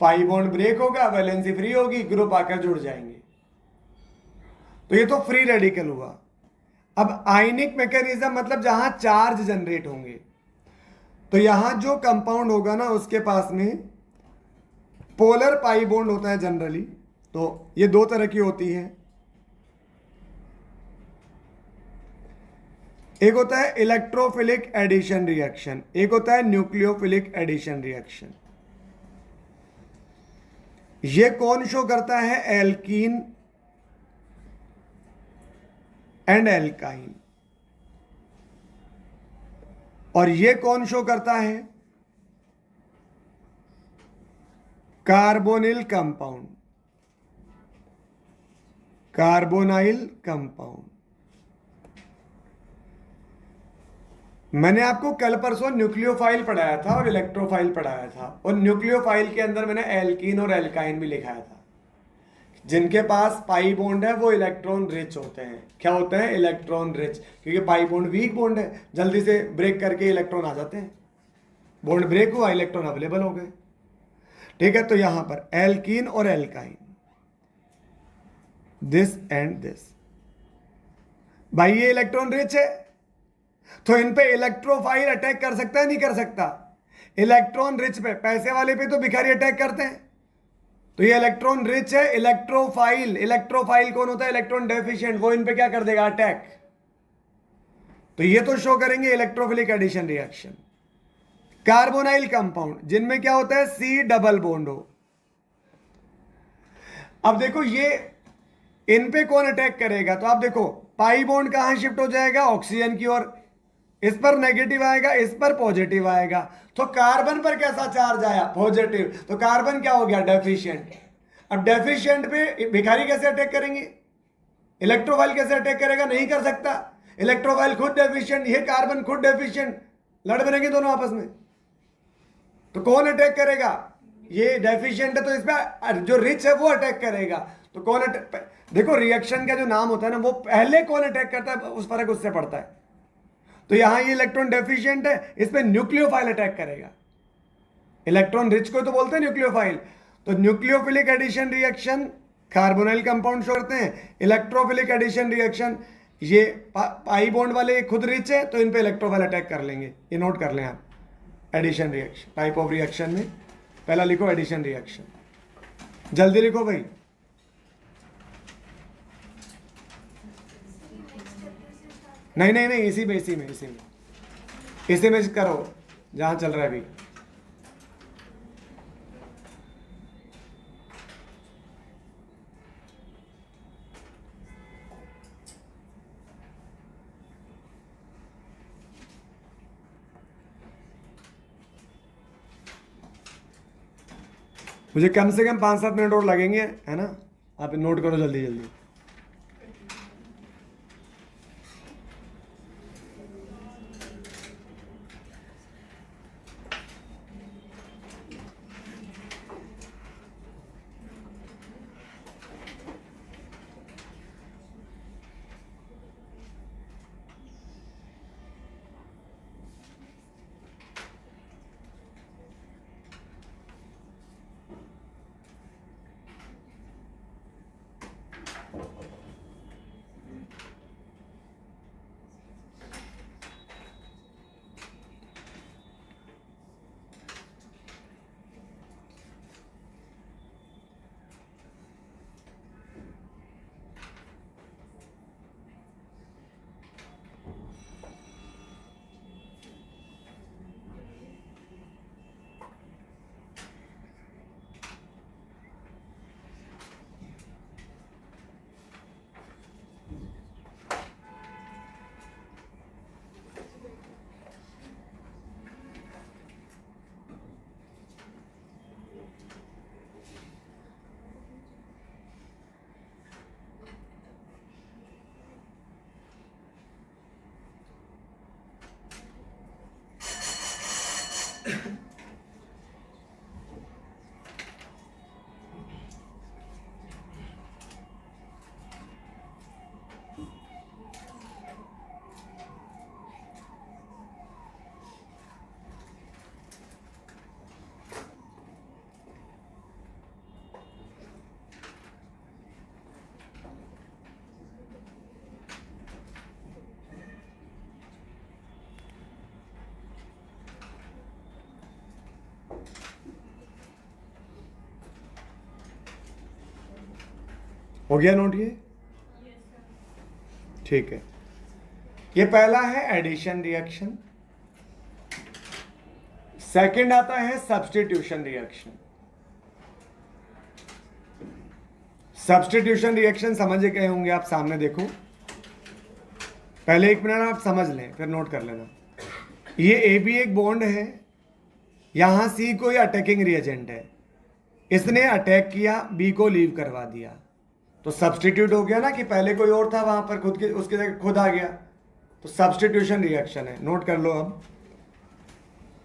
पाई बॉन्ड ब्रेक होगा, वैलेंसी फ्री होगी, ग्रुप आकर जुड़ जाएंगे। तो ये तो फ्री रेडिकल हुआ। अब आयनिक मैकेनिज्म मतलब जहां चार्ज जनरेट होंगे, तो यहां जो कंपाउंड होगा ना उसके पास में पोलर पाई बॉन्ड होता है जनरली। तो ये दो तरह की होती है, एक होता है इलेक्ट्रोफिलिक एडिशन रिएक्शन, एक होता है न्यूक्लियोफिलिक एडिशन रिएक्शन। ये कौन शो करता है? Alkene and alkyne. और ये कौन शो करता है? Carbonyl compound, carbonyl compound. मैंने आपको कल परसों न्यूक्लियोफाइल पढ़ाया था और इलेक्ट्रोफाइल पढ़ाया था, और न्यूक्लियोफाइल के अंदर मैंने एल्कीन और एल्काइन भी लिखाया था। जिनके पास पाई बॉन्ड है वो इलेक्ट्रॉन रिच होते हैं। क्या होते हैं? इलेक्ट्रॉन रिच, क्योंकि पाई बॉन्ड वीक बॉन्ड है, जल्दी से ब्रेक करके इलेक्ट्रॉन आ जाते हैं। बॉन्ड ब्रेक हुआ, इलेक्ट्रॉन अवेलेबल हो गए। ठीक है, तो यहां पर एल्कीन और एल्काइन, दिस एंड दिस, भाई ये इलेक्ट्रॉन रिच है, तो इन पे इलेक्ट्रोफाइल अटैक कर सकता है? नहीं कर सकता। इलेक्ट्रॉन रिच पे, पैसे वाले पे तो भिखारी अटैक करते हैं। तो ये इलेक्ट्रॉन रिच है, इलेक्ट्रोफाइल। इलेक्ट्रोफाइल कौन होता है? इलेक्ट्रॉन डेफिशिएंट, वो इन पे क्या कर देगा? अटैक। तो ये तो शो करेंगे electrophilic addition reaction. Carbonyl compound जिनमें क्या होता है? सी डबल बॉन्ड हो। अब देखो ये इन पे कौन अटैक करेगा? तो आप देखो पाई बॉन्ड कहां शिफ्ट हो जाएगा? ऑक्सीजन की ओर। इस पर नेगेटिव आएगा, इस पर पॉजिटिव आएगा। तो कार्बन पर कैसा चार्ज आया? पॉजिटिव। तो कार्बन क्या हो गया? डेफिशिएंट। अब डेफिशिएंट पे भिखारी कैसे अटैक करेंगे? इलेक्ट्रोफाइल कैसे अटैक करेगा? नहीं कर सकता। इलेक्ट्रोफाइल खुद डेफिशिएंट, ये कार्बन खुद डेफिशिएंट, लड़ बनेंगे दोनों आपस में। तो कौन अटैक करेगा? ये डेफिशिएंट है तो इस पे जो रिच है वो अटैक करेगा। तो कौन अटैक? देखो रिएक्शन का जो नाम होता है ना, वो पहले कौन अटैक करता है उस फर्क उससे पड़ता है। तो यहां ये इलेक्ट्रॉन डेफिशिएंट है, इस पे न्यूक्लियोफाइल अटैक करेगा। इलेक्ट्रॉन रिच को तो बोलते हैं न्यूक्लियोफाइल। तो nucleophilic addition reaction carbonyl compound show करते हैं। इलेक्ट्रोफिलिक एडिशन रिएक्शन ये पाई बॉन्ड वाले खुद रिच है, तो इन पे इलेक्ट्रोफाइल अटैक कर लेंगे। ये नोट कर लें आप। Addition reaction, type of reaction में पहला लिखो एडिशन रिएक्शन, जल्दी लिखो भाई। नहीं नहीं नहीं, इसी में इसी में इसी में इसी में करो जहां चल रहा है अभी। मुझे कम से कम 5-7 मिनट और लगेंगे, है ना? आप नोट करो जल्दी जल्दी। हो गया नोट ये? ठीक है, ये पहला है एडिशन रिएक्शन। सेकंड आता है सब्स्टिट्यूशन रिएक्शन। सब्स्टिट्यूशन रिएक्शन समझ गए होंगे आप, सामने देखो। पहले 1 मिनट आप समझ लें, फिर नोट कर लेना। ये ए बी एक बॉन्ड है, यहां सी कोई अटैकिंग रिएजेंट है, इसने अटैक किया, बी को लीव करवा दिया, तो सब्स्टिट्यूट हो गया ना, कि पहले कोई और था वहां पर, खुद के उसकी जगह खुद आ गया, तो सब्स्टिट्यूशन रिएक्शन है। नोट कर लो। अब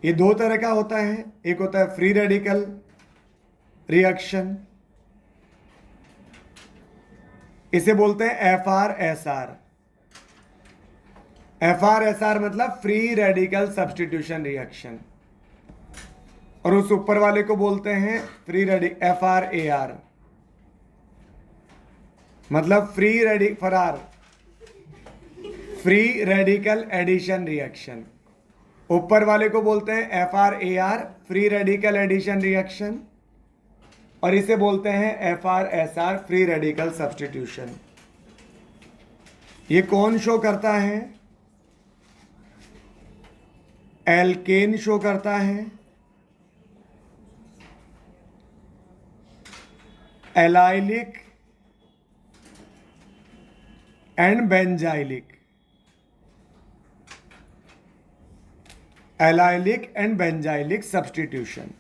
ये 2 तरह का होता है, एक होता है फ्री रेडिकल रिएक्शन, इसे बोलते हैं FR-SR। FR-SR मतलब फ्री रेडिकल सब्स्टिट्यूशन रिएक्शन, और उस ऊपर वाले को बोलते हैं FR-AR मतलब फ्री रेडिकल एडिशन रिएक्शन। ऊपर वाले को बोलते हैं FR-AR free radical addition reaction, और इसे बोलते हैं FR-SR फ्री रेडिकल सब्स्टिट्यूशन। ये कौन शो करता है? एल्केन शो करता है, allylic and benzylic, allylic and benzylic substitution.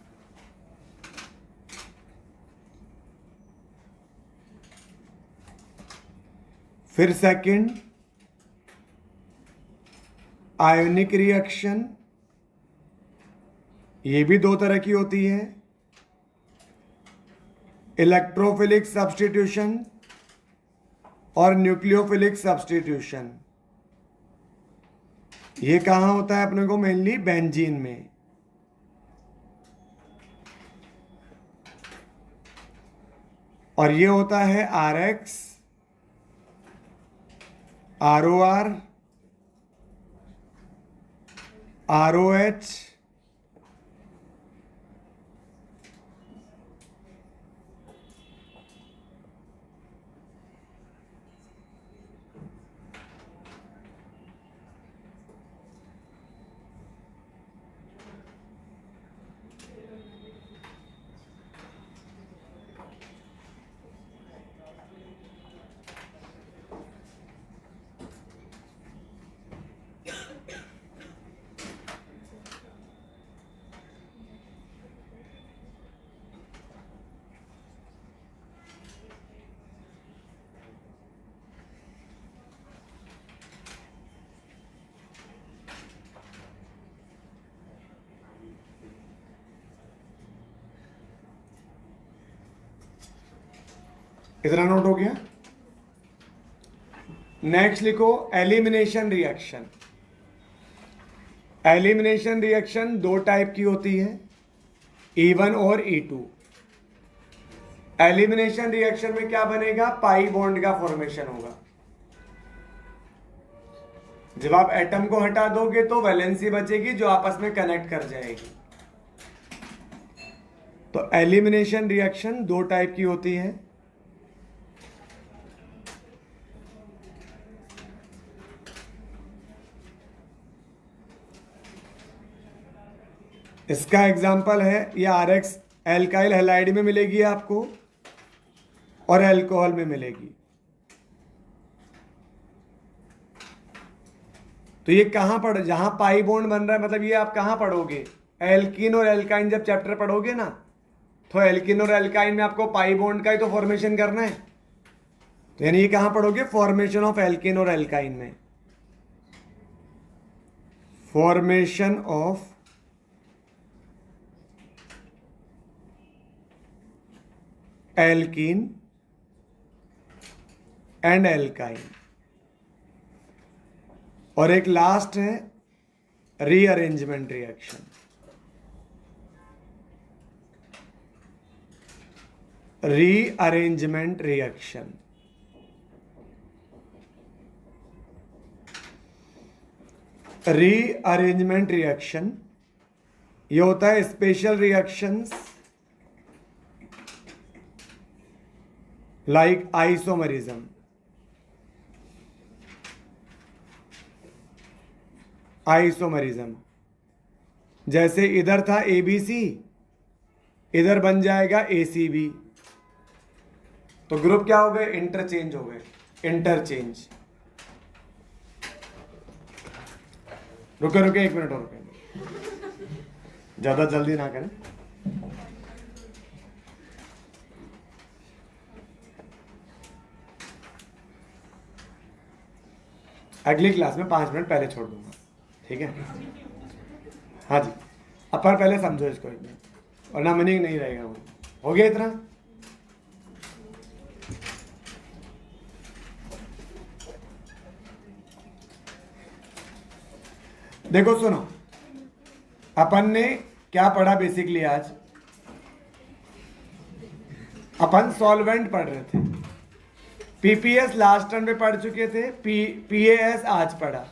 फिर सेकंड आयोनिक रिएक्शन, ये भी 2 तरह की होती है, इलेक्ट्रोफिलिक सब्स्टिट्यूशन और न्यूक्लियोफिलिक सब्स्टिट्यूशन। ये कहां होता है अपने को? मेनली बेंजीन में। और ये होता है RX, ROR, ROH, इतना नोट हो गया। नेक्स्ट लिखो elimination reaction. Elimination reaction 2 type की होती है, E1 और E2। एलिमिनेशन रिएक्शन में क्या बनेगा? पाई बॉन्ड का फॉर्मेशन होगा। जब आप एटम को हटा दोगे तो वैलेंसी बचेगी जो आपस में कनेक्ट कर जाएगी। तो एलिमिनेशन रिएक्शन 2 टाइप की होती है, इसका एग्जाम्पल है ये RX एल्काइल हैलाइड में मिलेगी आपको और अल्कोहल में मिलेगी। तो ये कहां पढ़, जहां पाई बॉन्ड बन रहा है, मतलब ये आप कहां पढ़ोगे? एल्कीन और एल्काइन जब चैप्टर पढ़ोगे ना, तो एल्कीन और एल्काइन में आपको पाई बॉन्ड का ही तो फॉर्मेशन करना है। तो यानी ये कहां पढ़ोगे? फॉर्मेशन ऑफ एल्कीन और एल्काइन में। Formation of alkene and alkyne. और एक लास्ट है rearrangement reaction. Rearrangement reaction, rearrangement reaction ये होता है special reactions like isomerism, isomerism, जैसे इधर था ABC, इधर बन जाएगा ACB, तो ग्रुप क्या हो गए, इंटरचेंज हो गए, इंटरचेंज। रुके रुके 1 मिनट और रुके, ज्यादा जल्दी ना करें। अगली क्लास में 5 मिनट पहले छोड़ दूंगा, ठीक है? हाँ जी, अब पर पहले समझो इसको एक मिनट, वरना मीनिंग नहीं रहेगा वो। हो गया इतना? देखो सुनो, अपन ने क्या पढ़ा बेसिकली आज? अपन सॉल्वेंट पढ़ रहे थे। पीपीएस लास्ट टर्म में पढ़ चुके थे, पीएएस आज पढ़ा।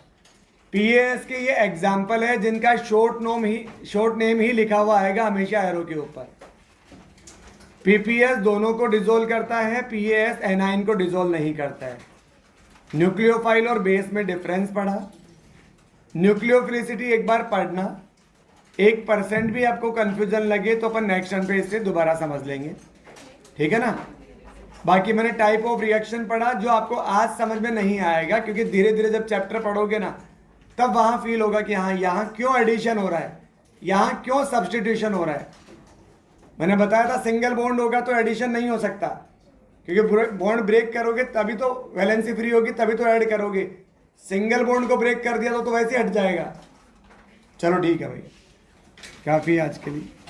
पीएएस के ये एग्जाम्पल है जिनका शॉर्ट नेम ही लिखा हुआ आएगा हमेशा एरो के ऊपर। पीपीएस दोनों को डिसोल्व करता है, पीएएस एनाइन को डिसोल्व नहीं करता है। न्यूक्लियोफाइल और बेस में डिफरेंस पढ़ा। न्यूक्लियोफिलिसिटी एक बार पढ़ना, 1% भी आपको कंफ्यूजन लगे तो अपन नेक्स्ट टर्म पे इससे दोबारा समझ लेंगे, ठीक है ना? बाकी मैंने टाइप ऑफ रिएक्शन पढ़ा जो आपको आज समझ में नहीं आएगा, क्योंकि धीरे धीरे जब चैप्टर पढ़ोगे ना तब वहां फील होगा कि हाँ यहाँ क्यों एडिशन हो रहा है, यहाँ क्यों सब्सटीट्यूशन हो रहा है। मैंने बताया था सिंगल बॉन्ड होगा तो एडिशन नहीं हो सकता, क्योंकि बॉन्ड ब्रेक करोगे तभी तो वैलेंसी फ्री होगी, तभी तो ऐड करोगे। सिंगल बॉन्ड को ब्रेक कर दिया तो वैसे हट जाएगा। चलो ठीक है भाई, काफी आज के लिए।